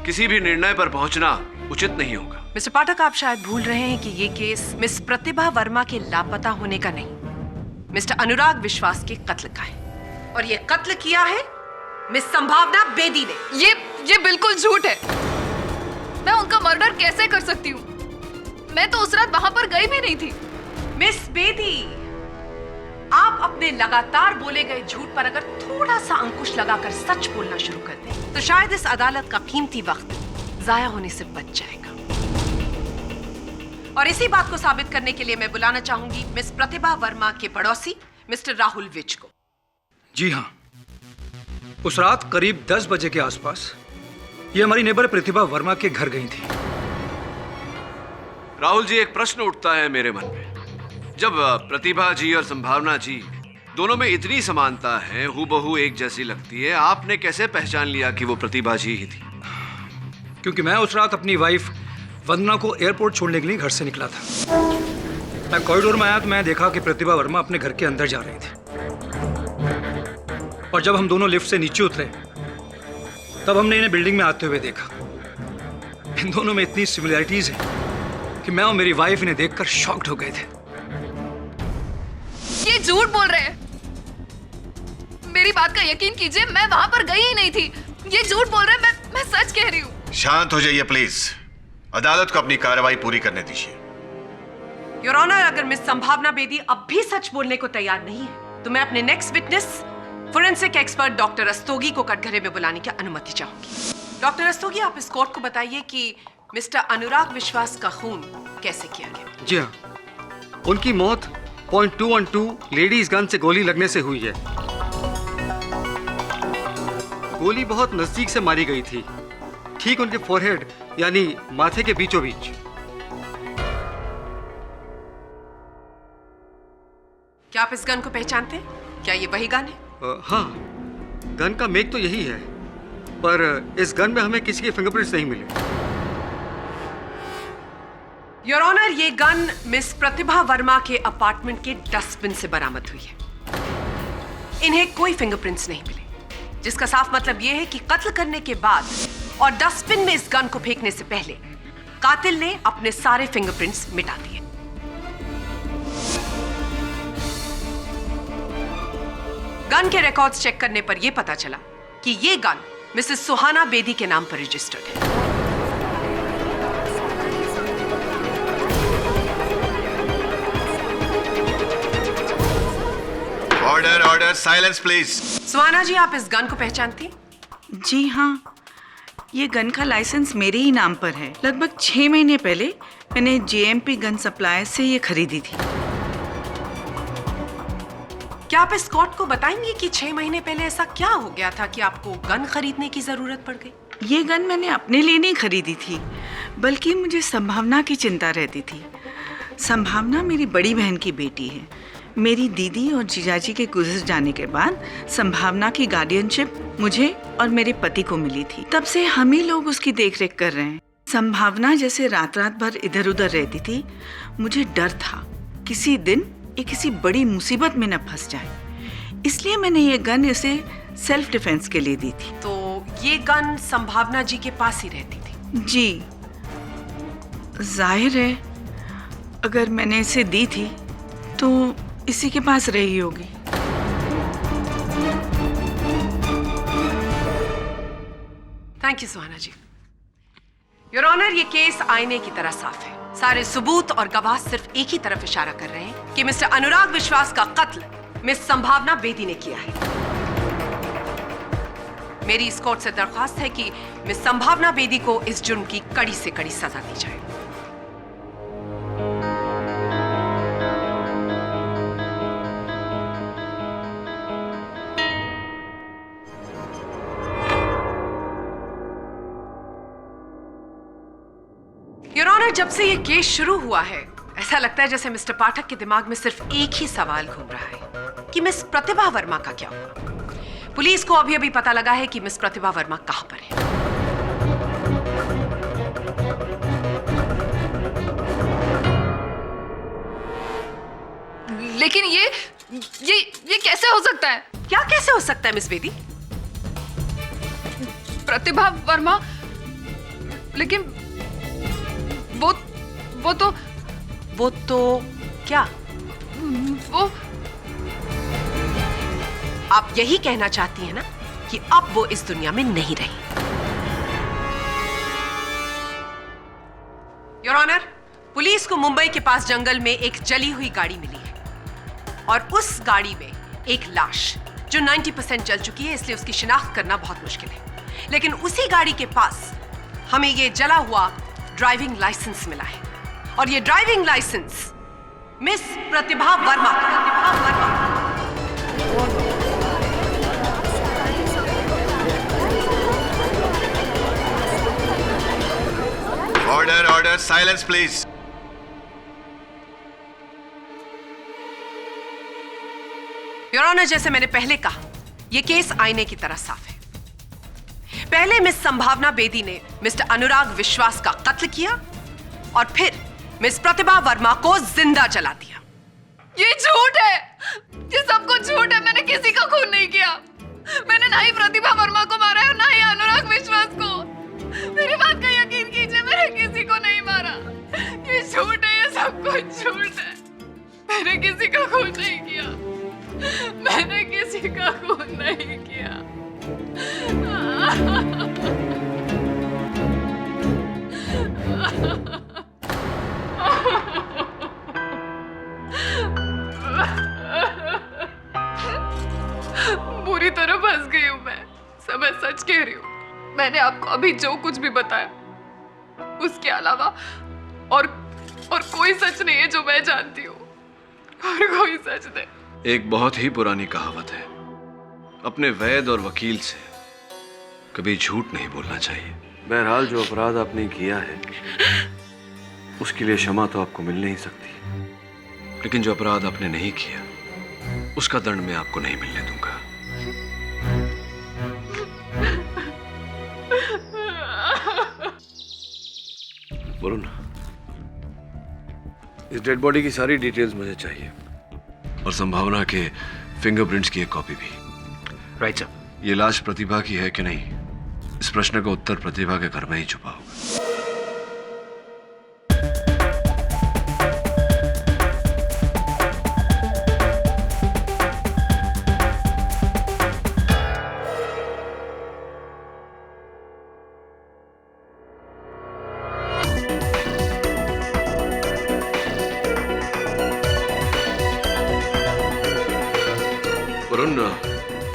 किसी भी निर्णय पर पहुंचना उचित नहीं होगा। मिस्टर पाठक, आप शायद भूल रहे हैं कि ये केस मिस प्रतिभा वर्मा के लापता होने का नहीं, मिस्टर अनुराग विश्वास के कत्ल का है। और ये कत्ल किया है मिस संभावना बेदी ने। ये बिल्कुल झूठ है। मैं उनका मर्डर कैसे कर सकती हूँ? मैं तो उस रात वहां पर गई भी नहीं थी। मिस बेदी, आप अपने लगातार बोले गए झूठ पर अगर थोड़ा सा अंकुश लगाकर सच बोलना शुरू कर दें, तो शायद इस अदालत का कीमती वक्त जाया होने से बच जाएगा। और इसी बात को साबित करने के लिए मैं बुलाना चाहूंगी मिस प्रतिभा वर्मा के पड़ोसी मिस्टर राहुल विज को। जी हाँ, उस रात करीब 10 बजे के आसपास ये हमारी नेबर प्रतिभा वर्मा के घर गई थी। राहुल जी, एक प्रश्न उठता है मेरे मन में। जब प्रतिभा जी और संभावना जी दोनों में इतनी समानता है, हूबहू एक जैसी लगती है, आपने कैसे पहचान लिया कि वो प्रतिभा जी ही थी? क्योंकि मैं उस रात अपनी वाइफ वंदना को एयरपोर्ट छोड़ने के लिए घर से निकला था। मैं कॉरिडोर में आया तो मैं देखा कि प्रतिभा वर्मा अपने घर के अंदर जा रही थी। और जब हम दोनों लिफ्ट से नीचे उतरे, तब हमने इन्हें बिल्डिंग में आते हुए देखा। इन दोनों में इतनी सिमिलैरिटीज है कि मैं और मेरी वाइफ इन्हें देखकर शॉक्ड हो गए थे। ये झूठ बोल रहे हैं। मेरी बात का यकीन कीजिए, मैं वहां पर गई ही नहीं थी। ये झूठ बोल रहे हैं, मैं सच कह रही हूँ। शांत हो जाइए प्लीज, अदालत को अपनी कार्रवाई पूरी करने दीजिए। योर ऑनर, अगर मिस संभावना बेदी अब भी सच बोलने को तैयार नहीं है, तो मैं अपने next witness forensic expert doctor Rastogi को कटघरे में बुलाने की अनुमति चाहूंगी। डॉक्टर रस्तोगी, आप इस कोर्ट को बताइए कि मिस्टर अनुराग विश्वास का खून कैसे किया गया? जी हाँ, उनकी मौत .212 लेडीज गन से गोली लगने से हुई है। गोली बहुत नजदीक से मारी गई थी, ठीक उनके फोरहेड यानी माथे के बीचों बीच। क्या आप इस गन को पहचानते हैं? क्या ये वही गन है? हाँ, गन का मेक तो यही है, पर इस गन में हमें किसी के फिंगरप्रिंट्स नहीं मिले। योर ऑनर, ये गन मिस प्रतिभा वर्मा के अपार्टमेंट के डस्टबिन से बरामद हुई है। इन्हें कोई फिंगरप्रिंट्स नहीं मिले, जिसका साफ मतलब यह है कि कत्ल करने के बाद और डस्टबिन में इस गन को फेंकने से पहले कातिल ने अपने सारे फिंगरप्रिंट्स मिटा दिए। गन के रिकॉर्ड्स चेक करने पर यह पता चला कि यह गन मिसेस सुहाना बेदी के नाम पर रजिस्टर्ड है। Order order, silence please. Suhana ji, आप इस गन को पहचानती? जी हाँ, ये गन का लाइसेंस मेरे ही नाम पर है। लगभग 6 महीने पहले मैंने JMP गन सप्लायर से ये खरीदी थी। क्या आप इस कोर्ट को बताएंगे कि 6 महीने पहले ऐसा क्या हो गया था कि आपको गन खरीदने की जरूरत पड़ गई? ये गन मैंने अपने लिए नहीं खरीदी थी, बल्कि मुझे संभावना की चिंता रहती थी। संभावना मेरी बड़ी बहन की बेटी है। मेरी दीदी और जीजाजी के गुजर जाने के बाद संभावना की गार्डियनशिप मुझे और मेरे पति को मिली थी। तब से हम ही लोग उसकी देखरेख कर रहे हैं। संभावना जैसे रात रात भर इधर उधर रहती थी, मुझे डर था किसी दिन ये किसी बड़ी मुसीबत में न फंस जाए, इसलिए मैंने ये गन इसे सेल्फ डिफेंस के लिए दी थी। तो ये गन संभावना जी के पास ही रहती थी? जी, जाहिर है अगर मैंने इसे दी थी तो इसी के पास रही होगी। Thank you Suhana ji. Your honour, ये केस आईने की तरह साफ है। सारे सबूत और गवाह सिर्फ एक ही तरफ इशारा कर रहे हैं कि मिस्टर अनुराग विश्वास का कत्ल मिस संभावना बेदी ने किया है। मेरी इस कोर्ट से दरख्वास्त है कि मिस संभावना बेदी को इस जुर्म की कड़ी से कड़ी सजा दी जाए। योर ऑनर, जब से ये केस शुरू हुआ है, ऐसा लगता है जैसे मिस्टर पाठक के दिमाग में सिर्फ एक ही सवाल घूम रहा है कि मिस प्रतिभा वर्मा का क्या हुआ। पुलिस को अभी अभी पता लगा है कि मिस प्रतिभा वर्मा कहां पर है। लेकिन ये कैसे हो सकता है? क्या कैसे हो सकता है मिस बेदी? प्रतिभा वर्मा, लेकिन वो तो क्या? वो आप यही कहना चाहती हैं ना कि अब वो इस दुनिया में नहीं रही? योर ऑनर, पुलिस को मुंबई के पास जंगल में एक जली हुई गाड़ी मिली है और उस गाड़ी में एक लाश जो 90% जल चुकी है, इसलिए उसकी शिनाख्त करना बहुत मुश्किल है। लेकिन उसी गाड़ी के पास हमें ये जला हुआ ड्राइविंग लाइसेंस मिला है और ये driving licence miss Pratibha Verma order order, silence please. Your honour, जैसे मैंने पहले कहा, यह केस आईने की तरह साफ है। पहले मिस संभावना बेदी ने मिस्टर अनुराग विश्वास का कत्ल किया और फिर मिस प्रतिभा वर्मा को जिंदा जला दिया। ये झूठ है, ये सब कुछ झूठ है। मैंने किसी का खून नहीं किया। मैंने ना ही प्रतिभा वर्मा को मारा है और ना ही अनुराग विश्वास को। मेरी बात का यकीन कीजिए, मैंने किसी को नहीं मारा। ये झूठ है, ये सब कुछ झूठ है। मैंने किसी का खून नहीं किया। मैंने किसी का खून नहीं किया। बुरी तरह फंस गई हूँ मैं। सब मैं सच कह रही हूँ। मैंने आपको अभी जो कुछ भी बताया, उसके अलावा और कोई सच नहीं है जो मैं जानती हूँ, और कोई सच नहीं। एक बहुत ही पुरानी कहावत है, अपने वैद और वकील से कभी झूठ नहीं बोलना चाहिए। बहरहाल जो अपराध आपने किया है उसके लिए क्षमा तो आपको मिल नहीं सकती, लेकिन जो अपराध आपने नहीं किया उसका दंड मैं आपको नहीं मिलने दूंगा। वरुण, इस डेड बॉडी की सारी डिटेल्स मुझे चाहिए और संभावना के फिंगरप्रिंट्स की एक कॉपी भी। Right sir. ये लाश प्रतिभा की है कि नहीं, इस प्रश्न का उत्तर प्रतिभा के घर में ही छुपा होगा।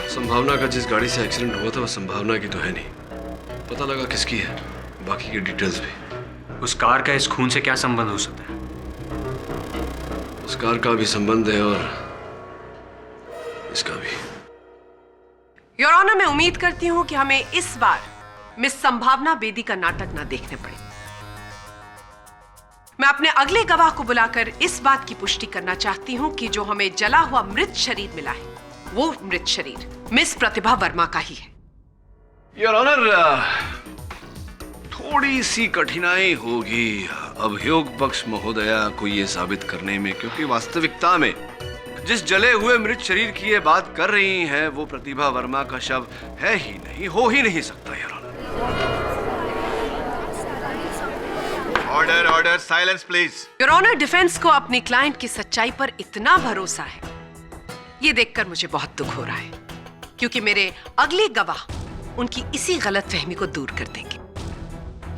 संभावना का जिस गाड़ी से एक्सीडेंट हुआ था वो संभावना की तो है नहीं। पता लगा किसकी है, बाकी की डिटेल्स भी। उस कार का इस खून से क्या संबंध हो सकता है? उस कार का भी संबंध है और इसका भी। योर ऑनर, मैं उम्मीद करती हूं कि हमें इस बार मिस संभावना बेदी का नाटक ना देखने पड़े। मैं अपने अगले गवाह को बुलाकर इस बात की पुष्टि करना चाहती हूं कि जो हमें जला हुआ मृत शरीर मिला है वो मृत शरीर मिस प्रतिभा वर्मा का ही है। योर ऑनर, थोड़ी सी कठिनाई होगी अभियोग पक्ष महोदया को यह साबित करने में, क्योंकि वास्तविकता में जिस जले हुए मृत शरीर की ये बात कर रही हैं वो प्रतिभा वर्मा का शव है ही नहीं, हो ही नहीं सकता। Your order order, silence please. Your honour, defence को अपनी क्लाइंट की सच्चाई पर इतना भरोसा है, ये देखकर मुझे बहुत दुख हो रहा है, क्योंकि मेरे अगले गवाह उनकी इसी गलतफहमी को दूर कर देंगे।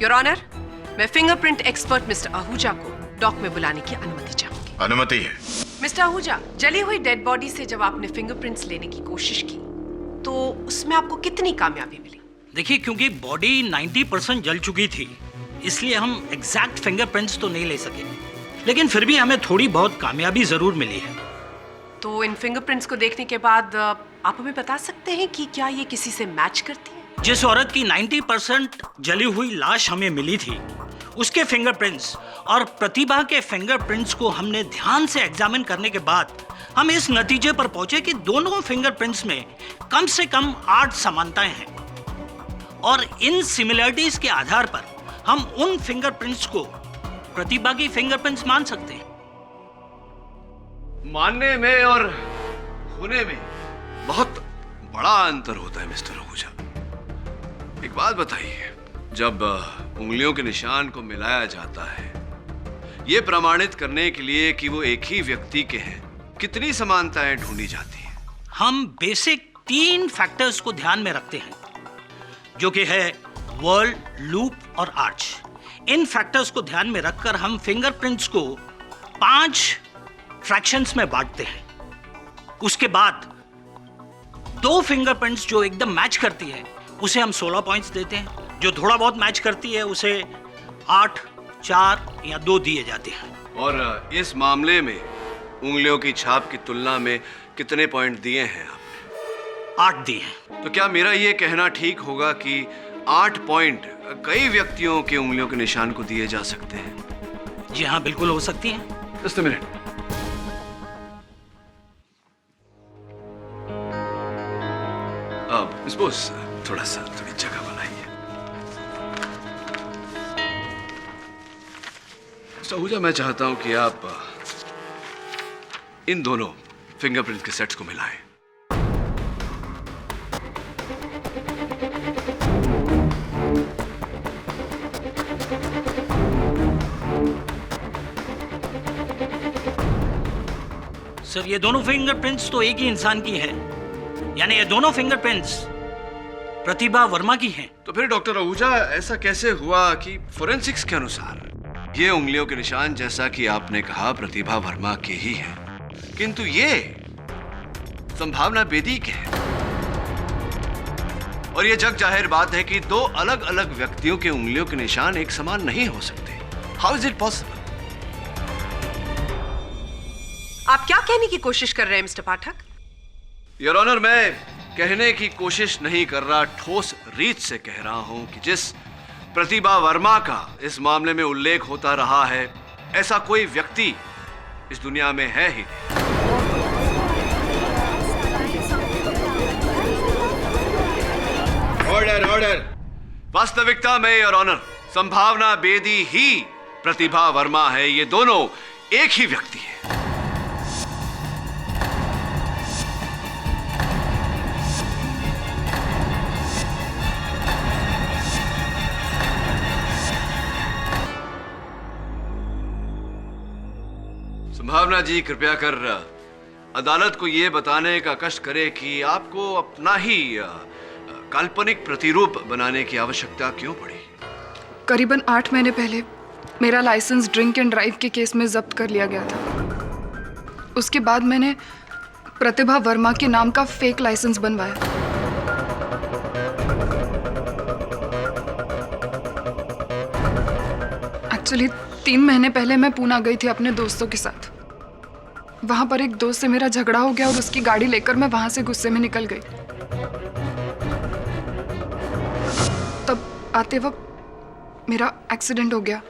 योर ऑनर, मैं फिंगरप्रिंट एक्सपर्ट मिस्टर आहूजा को डॉक में बुलाने की अनुमति चाहूंगी। अनुमति है। मिस्टर आहूजा, जली हुई डेड बॉडी से जब आपने फिंगरप्रिंट्स लेने की कोशिश की तो उसमें आपको कितनी कामयाबी मिली? देखिए, क्योंकि बॉडी 90% जल चुकी थी, इसलिए हम एग्जैक्ट फिंगरप्रिंट्स तो नहीं ले सके, लेकिन फिर भी हमें थोड़ी बहुत कामयाबी जरूर मिली है। तो इन फिंगरप्रिंट्स को देखने के बाद आप हमें बता सकते हैं कि क्या ये किसी से मैच करती है? जिस औरत की 90% जली हुई लाश हमें मिली थी, उसके फिंगरप्रिंट्स और प्रतिभा के फिंगरप्रिंट्स को हमने ध्यान से एग्जामिन करने के बाद हम इस नतीजे पर पहुंचे कि दोनों फिंगरप्रिंट्स में कम से कम 8 समानताएं हैं, और इन सिमिलरिटीज के आधार पर हम उन फिंगरप्रिंट्स को प्रतिभा की फिंगरप्रिंट्स मान सकते हैं। मानने में और होने में बहुत बड़ा अंतर होता है मिस्टर आहूजा। एक बात बताइए, जब उंगलियों के निशान को मिलाया जाता है ये प्रमाणित करने के लिए कि वो एक ही व्यक्ति के हैं, कितनी समानताएं ढूंढी जाती हैं? हम बेसिक 3 फैक्टर्स को ध्यान में रखते हैं, जो कि है वर्ल्ड, लूप और आर्च। इन फैक्टर्स को ध्यान में रखकर हम फिंगरप्रिंट्स को 5 फ्रैक्शंस में बांटते हैं। उसके बाद 2 फिंगरप्रिंट्स जो एकदम मैच करती है उसे हम 16 पॉइंट्स देते हैं, जो थोड़ा बहुत मैच करती है उसे 8, 4 या 2 दिए जाते हैं। और इस मामले में उंगलियों की छाप की तुलना में कितने पॉइंट दिए हैं आपने? 8 दिए हैं। तो क्या मेरा ये कहना ठीक होगा कि 8 पॉइंट कई व्यक्तियों के उंगलियों के निशान को दिए जा सकते हैं? जी हाँ, बिल्कुल हो सकती है। Just a minute. अब मिस बोस थोड़ी जगह बनाइए। मिस्टर आहूजा, मैं चाहता हूं कि आप इन दोनों फिंगरप्रिंट के सेट्स को मिलाएं। सर, ये दोनों फिंगरप्रिंट्स तो एक ही इंसान की है, यानी ये दोनों फिंगरप्रिंट्स प्रतिभा वर्मा की हैं। तो फिर डॉक्टर आहूजा, ऐसा कैसे हुआ कि फोरेंसिक्स के अनुसार ये उंगलियों के निशान, जैसा कि आपने कहा, प्रतिभा वर्मा के ही हैं, किंतु ये संभावना बेदी के हैं? और ये जग जाहिर बात है कि 2 अलग अलग व्यक्तियों के उंगलियों के निशान एक समान नहीं हो सकते। How is it possible? आप क्या कहने की कोशिश कर रहे हैं मिस्टर पाठक? योर ऑनर, मैं कहने की कोशिश नहीं कर रहा, ठोस रीत से कह रहा हूं कि जिस प्रतिभा वर्मा का इस मामले में उल्लेख होता रहा है, ऐसा कोई व्यक्ति इस दुनिया में है ही नहीं। Order, order. वास्तविकता में योर ऑनर, संभावना बेदी ही प्रतिभा वर्मा है। ये दोनों एक ही व्यक्ति है। संभावना जी, कृपया कर अदालत को यह बताने का कष्ट करे कि आपको अपना ही काल्पनिक प्रतिरूप बनाने की आवश्यकता क्यों पड़ी? करीबन 8 महीने पहले मेरा लाइसेंस ड्रिंक एंड ड्राइव के केस में जब्त कर लिया गया था। उसके बाद मैंने प्रतिभा वर्मा के नाम का फेक लाइसेंस बनवाया। एक्चुअली 3 महीने पहले मैं पूना गई थी अपने दोस्तों के साथ। वहां पर एक दोस्त से मेरा झगड़ा हो गया और उसकी गाड़ी लेकर मैं वहां से गुस्से में निकल गई। तब आते वक्त मेरा एक्सीडेंट हो गया,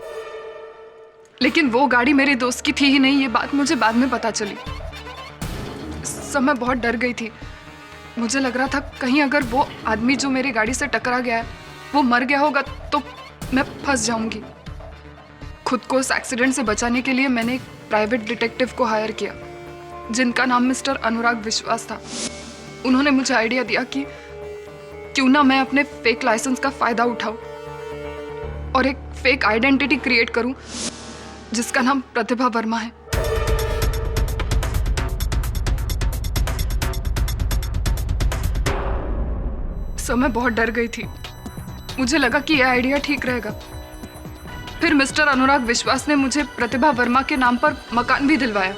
लेकिन वो गाड़ी मेरे दोस्त की थी ही नहीं। ये बात मुझे बाद में पता चली। सब मैं बहुत डर गई थी। मुझे लग रहा था कहीं अगर वो आदमी जो मेरी गाड़ी से टकरा गया है वो मर गया होगा तो मैं फंस जाऊंगी। खुद को उस एक्सीडेंट से बचाने के लिए मैंने एक प्राइवेट डिटेक्टिव को हायर किया, जिनका नाम मिस्टर अनुराग विश्वास था। उन्होंने मुझे आइडिया दिया कि क्यों ना मैं अपने फेक लाइसेंस का फायदा उठाऊं और एक फेक आइडेंटिटी क्रिएट करूं जिसका नाम प्रतिभा वर्मा है। सो मैं बहुत डर गई थी। मुझे लगा कि यह आइडिया ठीक रहेगा। फिर मिस्टर अनुराग विश्वास ने मुझे प्रतिभा वर्मा के नाम पर मकान भी दिलवाया।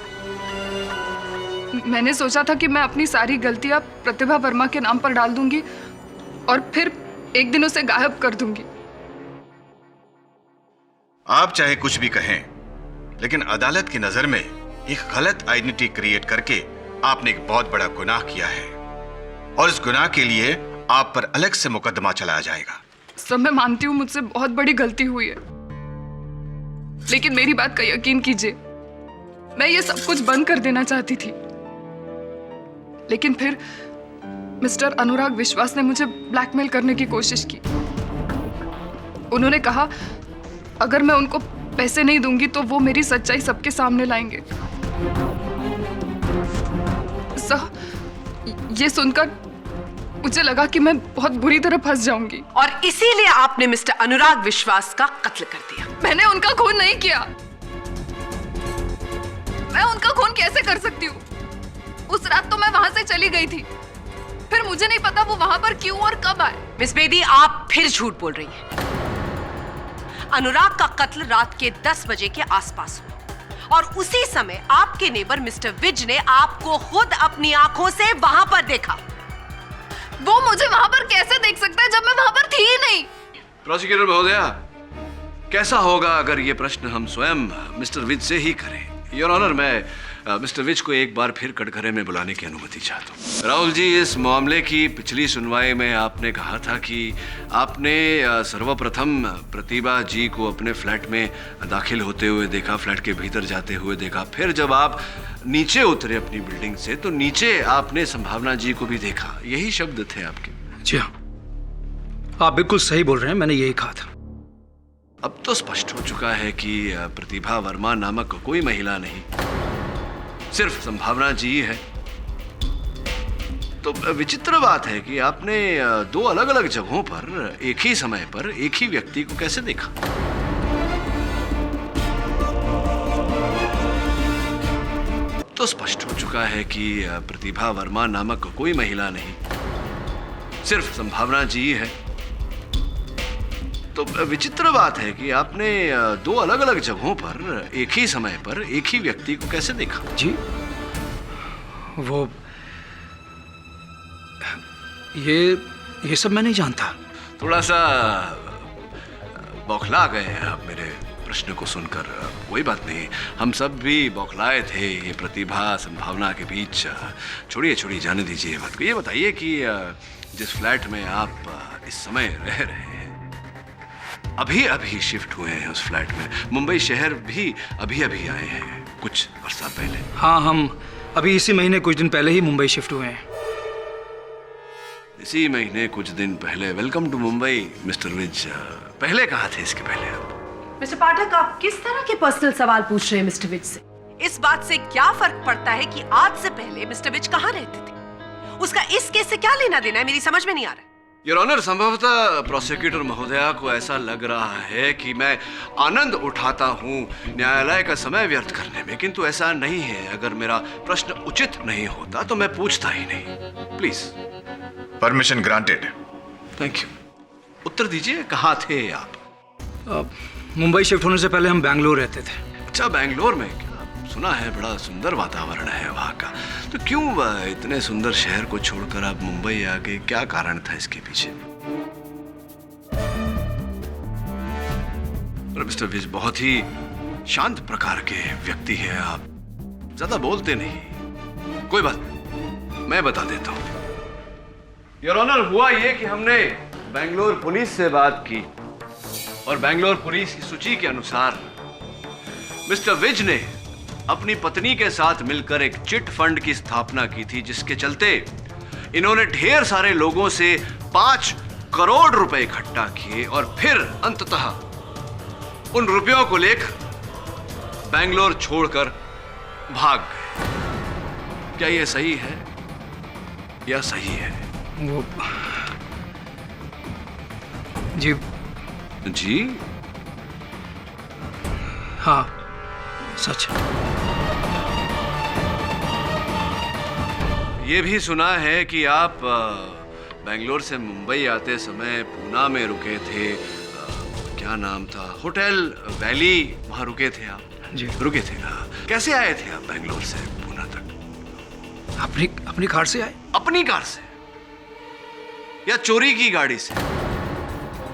मैंने सोचा था कि मैं अपनी सारी गलतियां प्रतिभा वर्मा के नाम पर डाल दूंगी और फिर एक दिन उसे गायब कर दूंगी। आप चाहे कुछ भी कहें, लेकिन अदालत की नजर में एक गलत आइडेंटिटी क्रिएट करके आपने एक बहुत बड़ा गुनाह किया है और इस गुनाह के लिए आप पर अलग से मुकदमा चलाया जाएगा। सब मैं मानती हूँ मुझसे बहुत बड़ी गलती हुई है, लेकिन मेरी बात का यकीन कीजिए, मैं ये सब कुछ बंद कर देना चाहती थी। लेकिन फिर मिस्टर अनुराग विश्वास ने मुझे ब्लैकमेल करने की कोशिश की। उन्होंने कहा अगर मैं उनको पैसे नहीं दूंगी तो वो मेरी सच्चाई सबके सामने लाएंगे। ये सुनकर मुझे लगा कि मैं बहुत बुरी तरह फंस जाऊंगी। और इसीलिए आपने मिस्टर अनुराग विश्वास का कत्ल कर दिया। मैंने उनका खून नहीं किया। मैं उनका खून कैसे कर सकती हूँ? उस रात तो मैं वहां से चली गई थी, फिर मुझे नहीं पता वो वहां पर क्यों और कब आए। मिस बेदी, आप फिर झूठ बोल रही हैं। अनुराग का कत्ल रात के 10 बजे के आसपास हुआ और उसी समय आपके नेबर मिस्टर विज ने आपको खुद अपनी आंखों से वहां पर देखा। वो मुझे वहां पर कैसे देख सकता है जब मैं वहां पर थी ही नहीं? प्रोसिक्यूटर महोदया, कैसा होगा अगर ये प्रश्न हम स्वयं मिस्टर विज से ही करें? योर ऑनर, मैं मिस्टर विज को एक बार फिर कटघरे में बुलाने की अनुमति चाहता हूँ। राहुल जी, इस मामले की पिछली सुनवाई में आपने कहा था कि आपने सर्वप्रथम प्रतिभा जी को अपने फ्लैट में दाखिल होते हुए देखा, फ्लैट के भीतर जाते हुए देखा। फिर जब आप नीचे उतरे अपनी बिल्डिंग से तो नीचे आपने संभावना जी को भी देखा। यही शब्द थे आपके? जी हाँ, आप बिल्कुल सही बोल रहे हैं, मैंने यही कहा था। अब तो स्पष्ट हो चुका है कि प्रतिभा वर्मा नामक कोई महिला नहीं, सिर्फ संभावना जी है। तो विचित्र बात है कि आपने दो अलग अलग जगहों पर एक ही समय पर एक ही व्यक्ति को कैसे देखा? तो स्पष्ट हो चुका है कि प्रतिभा वर्मा नामक कोई महिला नहीं, सिर्फ संभावना जी है। तो विचित्र बात है कि आपने दो अलग अलग जगहों पर एक ही समय पर एक ही व्यक्ति को कैसे देखा? जी, वो ये सब मैं नहीं जानता। थोड़ा सा बौखला गए हैं आप मेरे प्रश्न को सुनकर। कोई बात नहीं, हम सब भी बौखलाए थे ये प्रतिभा संभावना के बीच। छोड़िए, जाने दीजिए बात को। ये बताइए कि जिस फ्लैट में आप इस समय रह रहे हैं, अभी शिफ्ट हुए हैं उस फ्लैट में, मुंबई शहर भी अभी आए हैं कुछ वर्षों पहले। हाँ, हम अभी इसी महीने कुछ दिन पहले ही मुंबई शिफ्ट हुए हैं। इसी महीने कुछ दिन पहले। Welcome to Mumbai mister Vij. पहले कहाँ थे इसके पहले आप? मिस्टर पाठक, आप किस तरह के पर्सनल सवाल पूछ रहे हैं मिस्टर विज से? इस बात से क्या फर्क पड़ता है कि आज से पहले मिस्टर विज कहाँ रहते थे? उसका इस केस से क्या लेना देना है, मेरी समझ में नहीं आ रहा है। योर ऑनर, संभवतः प्रोसिक्यूटर महोदया को ऐसा लग रहा है कि मैं आनंद उठाता हूँ न्यायालय का समय व्यर्थ करने में, किंतु ऐसा नहीं है। अगर मेरा प्रश्न उचित नहीं होता तो मैं पूछता ही नहीं। Please. Permission granted. Thank you. उत्तर दीजिए, कहाँ थे आप? मुंबई शिफ्ट होने से पहले हम बैंगलोर रहते थे। अच्छा, बैंगलोर में? क्या सुना है बड़ा सुंदर वातावरण है वहाँ का। तो क्यों इतने सुंदर शहर को छोड़कर आप मुंबई आ गए? क्या कारण था इसके पीछे? मिस्टर विज बहुत ही शांत प्रकार के व्यक्ति हैं आप, ज्यादा बोलते नहीं। कोई बात, मैं बता देता हूँ। योर ऑनर, हुआ ये कि हमने बेंगलोर पुलिस से बात की और बेंगलोर पुलिस की सूची के अनुसार मिस्टर विज ने अपनी पत्नी के साथ मिलकर एक चिट फंड की स्थापना की थी, जिसके चलते इन्होंने ढेर सारे लोगों से 5 करोड़ रुपए इकट्ठा किए और फिर अंततः उन रुपयों को लेकर बेंगलोर छोड़कर भाग गए। क्या यह सही है या सही है? वो जी हाँ, सच। ये भी सुना है कि आप बेंगलोर से मुंबई आते समय पूना में रुके थे। क्या नाम था? होटल वैली, वहां रुके थे आप? जी, रुके थे ना। कैसे आए थे आप बेंगलोर से पूना तक? अपनी कार से आए। अपनी कार से या चोरी की गाड़ी से?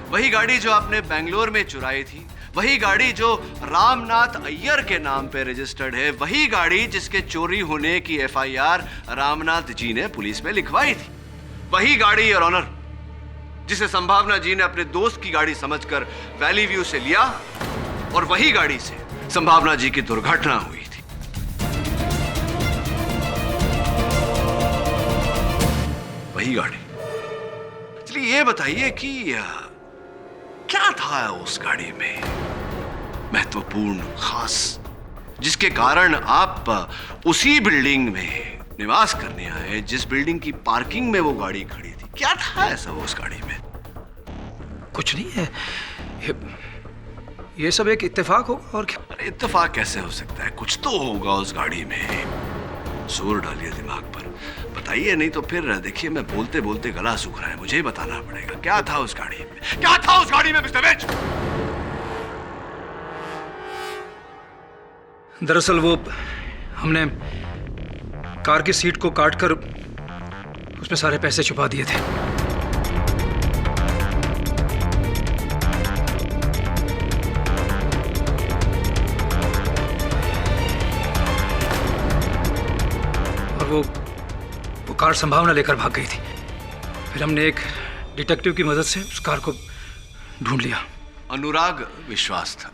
वही गाड़ी जो आपने बेंगलोर में चुराई थी, वही गाड़ी जो रामनाथ अय्यर के नाम पे रजिस्टर्ड है, वही गाड़ी जिसके चोरी होने की एफआईआर रामनाथ जी ने पुलिस में लिखवाई थी, वही गाड़ी योर ऑनर जिसे संभावना जी ने अपने दोस्त की गाड़ी समझकर वैली व्यू से लिया और वही गाड़ी से संभावना जी की दुर्घटना हुई थी। वही गाड़ी। चलिए ये बताइए कि क्या था उस गाड़ी में महत्वपूर्ण, खास, जिसके कारण आप उसी बिल्डिंग में निवास करने आए जिस बिल्डिंग की पार्किंग में वो गाड़ी खड़ी थी, क्या था ऐसा वो उस गाड़ी में? कुछ नहीं है, ये सब एक इत्तेफाक होगा और क्या? अरे इत्तेफाक कैसे हो सकता है? कुछ तो होगा उस गाड़ी में। जोर डालिए दिमाग पर, बताइए, नहीं तो फिर देखिए मैं बोलते बोलते गला सूख रहा है, मुझे ही बताना पड़ेगा। क्या था उस गाड़ी में? क्या था उस गाड़ी में मिस्टर विज? दरअसल वो हमने कार की सीट को काटकर उसमें सारे पैसे छुपा दिए थे। और वो कार संभावना लेकर भाग गई थी। फिर हमने एक डिटेक्टिव की मदद से उस कार को ढूंढ लिया। अनुराग विश्वास था।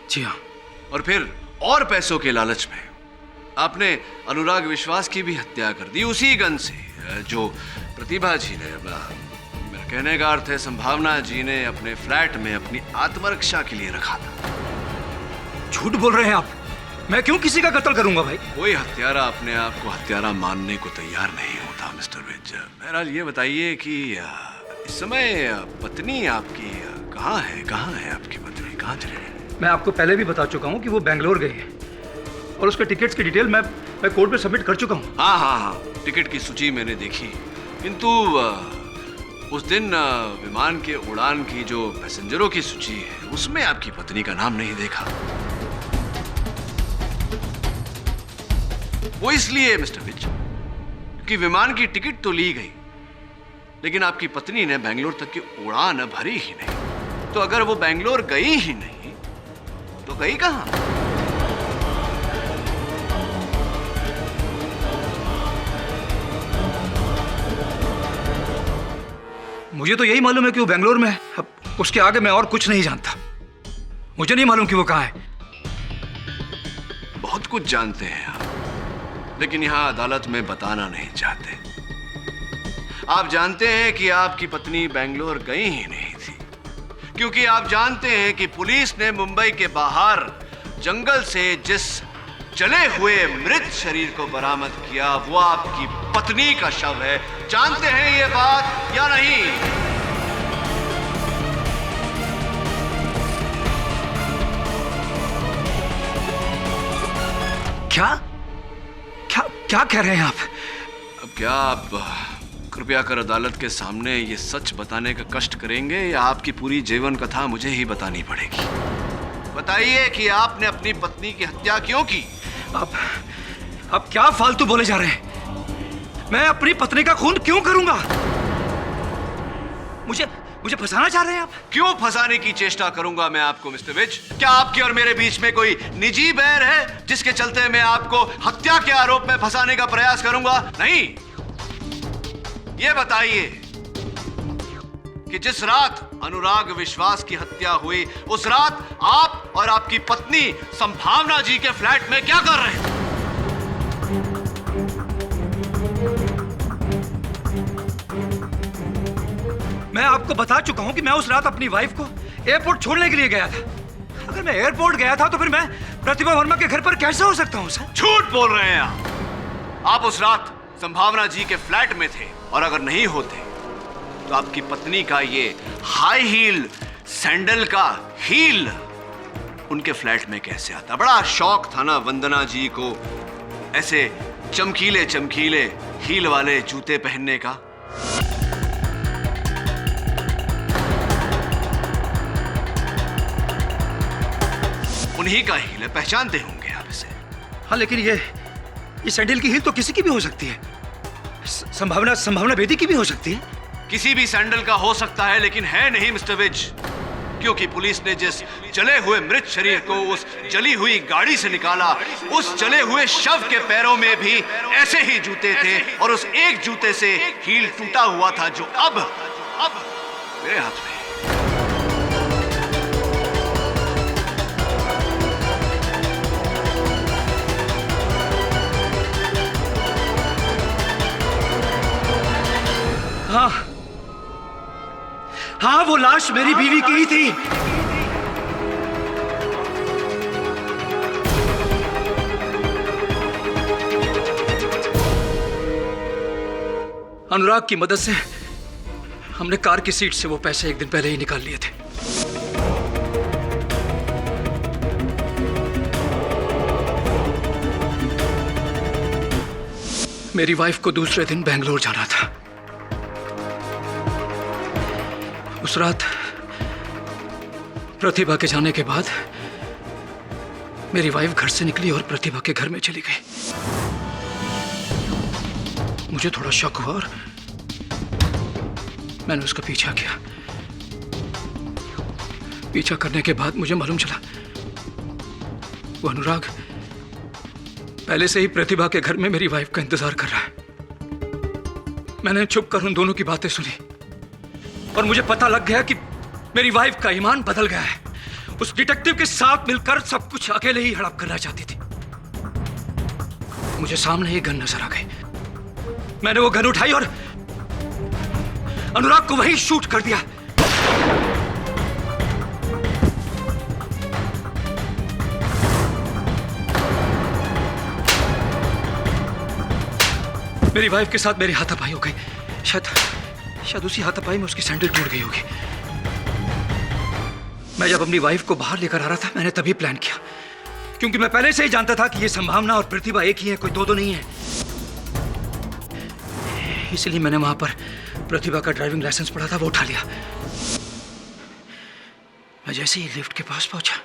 जी हाँ। और फिर और पैसों के लालच में आपने अनुराग विश्वास की भी हत्या कर दी उसी गन से जो प्रतिभा जी ने, मेरा कहने का अर्थ है संभावना जी ने अपने फ्लैट में अपनी आत्मरक्षा के लिए रखा था। झूठ बोल रहे हैं आप। मैं क्यों किसी का कत्ल करूंगा भाई? कोई हत्यारा अपने आप को हत्यारा मानने को तैयार नहीं होता मिस्टर विज। बहरहाल ये बताइए कि इस समय पत्नी आपकी कहाँ है आपकी पत्नी कहाँ चली गई? मैं आपको पहले भी बता चुका हूँ कि वो बेंगलोर गई है और उसके टिकट्स की डिटेल मैं कोर्ट पे सबमिट कर चुका हूँ। हाँ, टिकट की सूची मैंने देखी, किंतु उस दिन विमान के उड़ान की जो पैसेंजरों की सूची है उसमें आपकी पत्नी का नाम नहीं देखा। वो इसलिए मिस्टर विज कि विमान की टिकट तो ली गई, लेकिन आपकी पत्नी ने बेंगलोर तक की उड़ान भरी ही नहीं। तो अगर वो बेंगलोर गई ही नहीं तो गई कहां? मुझे तो यही मालूम है कि वो बेंगलोर में है। अब उसके आगे मैं और कुछ नहीं जानता। मुझे नहीं मालूम कि वो कहां है। बहुत कुछ जानते हैं आप, लेकिन यहां अदालत में बताना नहीं चाहते। आप जानते हैं कि आपकी पत्नी बेंगलोर गई ही नहीं थी, क्योंकि आप जानते हैं कि पुलिस ने मुंबई के बाहर जंगल से जिस जले हुए मृत शरीर को बरामद किया वो आपकी पत्नी का शव है। जानते हैं ये बात या नहीं? क्या क्या क्या कह रहे हैं आप? अब क्या आप कृपया कर अदालत के सामने ये सच बताने का कष्ट करेंगे या आपकी पूरी जीवन कथा मुझे ही बतानी पड़ेगी? बताइए कि आपने अपनी पत्नी की हत्या क्यों की? आप क्या फालतू बोले जा रहे हैं? मैं अपनी पत्नी का खून क्यों करूंगा? मुझे फंसाना चाह रहे हैं आप? क्यों फंसाने की चेष्टा करूंगा मैं आपको मिस्टर विज? क्या आपके और मेरे बीच में कोई निजी बैर है जिसके चलते मैं आपको हत्या के आरोप में फंसाने का प्रयास करूंगा? नहीं। ये बताइए कि जिस रात अनुराग विश्वास की हत्या हुई उस रात आप और आपकी पत्नी संभावना जी के फ्लैट में क्या कर रहे थे? मैं आपको बता चुका हूं कि मैं उस रात अपनी वाइफ को एयरपोर्ट छोड़ने के लिए गया था। अगर मैं एयरपोर्ट गया था तो फिर मैं प्रतिभा वर्मा के घर पर कैसे हो सकता हूं सर? झूठ बोल रहे हैं आप उस रात संभावना जी के फ्लैट में थे, और अगर नहीं होते तो आपकी पत्नी का ये हाई हील सैंडल का हील उनके फ्लैट में कैसे आता? बड़ा शौक था ना वंदना जी को ऐसे चमकीले चमकीले हील वाले जूते पहनने का। उन्हीं का हील है, पहचानते होंगे आप इसे। हाँ, लेकिन ये सैंडल की हील तो किसी की भी हो सकती है। संभावना बेदी की भी हो सकती है। किसी भी सैंडल का हो सकता है, लेकिन है नहीं मिस्टर विज, क्योंकि पुलिस ने जिस जले हुए मृत शरीर को उस जली हुई गाड़ी से निकाला, उस जले हुए शव के पैरों में भी ऐसे ही जूते थे, और उस एक जूते से हील टूटा हुआ था जो अब मेरे हाथ में। हाँ, वो लाश मेरी बीवी की ही थी। अनुराग की मदद से हमने कार की सीट से वो पैसे एक दिन पहले ही निकाल लिए थे। मेरी वाइफ को दूसरे दिन बेंगलोर जाना था। उस रात प्रतिभा के जाने के बाद मेरी वाइफ घर से निकली और प्रतिभा के घर में चली गई। मुझे थोड़ा शक हुआ और मैंने उसका पीछा किया। पीछा करने के बाद मुझे मालूम चला वो अनुराग पहले से ही प्रतिभा के घर में मेरी वाइफ का इंतजार कर रहा है। मैंने चुप कर उन दोनों की बातें सुनी और मुझे पता लग गया कि मेरी वाइफ का ईमान बदल गया है। उस डिटेक्टिव के साथ मिलकर सब कुछ अकेले ही हड़प करना चाहती थी। मुझे सामने एक गन नजर आ गई। मैंने वो गन उठाई और अनुराग को वहीं शूट कर दिया। मेरी वाइफ के साथ मेरी हाथापाई हो गई। शायद उसी हाथापाई में उसकी सैंडल टूट गई होगी। मैं जब अपनी वाइफ को बाहर लेकर आ रहा था मैंने तभी प्लान किया, क्योंकि मैं पहले से ही जानता था कि ये संभावना और प्रतिभा एक ही है, कोई दो नहीं है। इसलिए मैंने वहां पर प्रतिभा का ड्राइविंग लाइसेंस पड़ा था, वो उठा लिया। मैं जैसे ही लिफ्ट के पास पहुंचा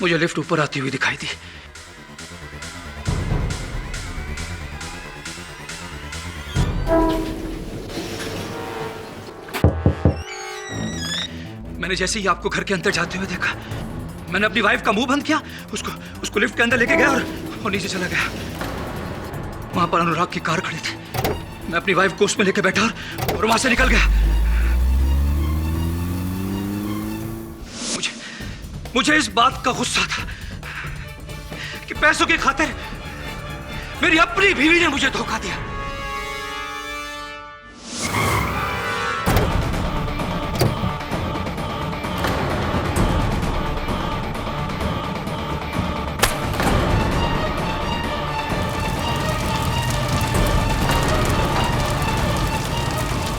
मुझे लिफ्ट ऊपर आती हुई दिखाई दी। मैंने जैसे ही आपको घर के अंदर जाते हुए देखा मैंने अपनी वाइफ का मुंह बंद किया, उसको लिफ्ट के अंदर लेके गया और नीचे चला गया। वहां पर अनुराग की कार खड़ी थी। मैं अपनी वाइफ को उसमें लेके बैठा और वहां से निकल गया। मुझे इस बात का गुस्सा था कि पैसों की खातिर मेरी अपनी बीवी ने मुझे धोखा दिया।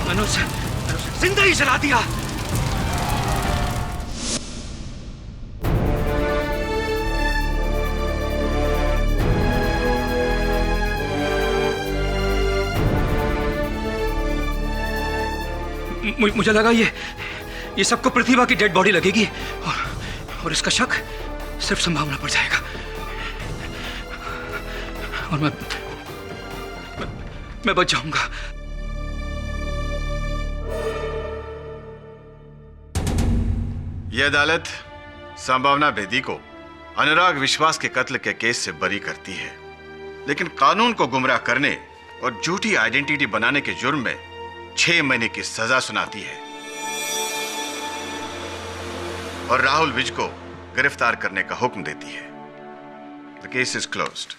मैंने उसे जिंदा ही जला दिया। मुझे लगा ये सबको प्रतिभा की डेड बॉडी लगेगी और इसका शक सिर्फ संभावना पर जाएगा और मैं बच जाऊंगा। यह अदालत संभावना बेदी को अनुराग विश्वास के कत्ल के केस से बरी करती है, लेकिन कानून को गुमराह करने और झूठी आइडेंटिटी बनाने के जुर्म में 6 महीने की सजा सुनाती है और राहुल विज को गिरफ्तार करने का हुक्म देती है। The case is closed.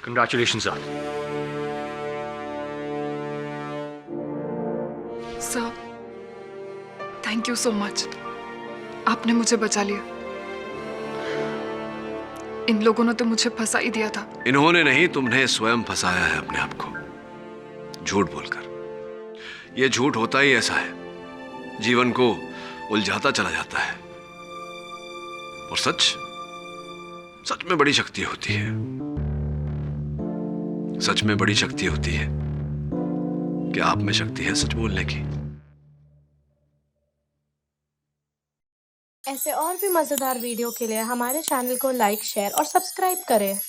Congratulations, sir. Sir, thank you so much. आपने मुझे बचा लिया। इन लोगों ने तो मुझे फंसा ही दिया था। इन्होंने नहीं, तुमने स्वयं फंसाया है अपने आप को झूठ बोलकर। यह झूठ होता ही ऐसा है, जीवन को उलझाता चला जाता है। और सच में बड़ी शक्ति होती है। सच में बड़ी शक्ति होती है कि आप में शक्ति है सच बोलने की। ऐसे और भी मजेदार वीडियो के लिए हमारे चैनल को लाइक, शेयर और सब्सक्राइब करें।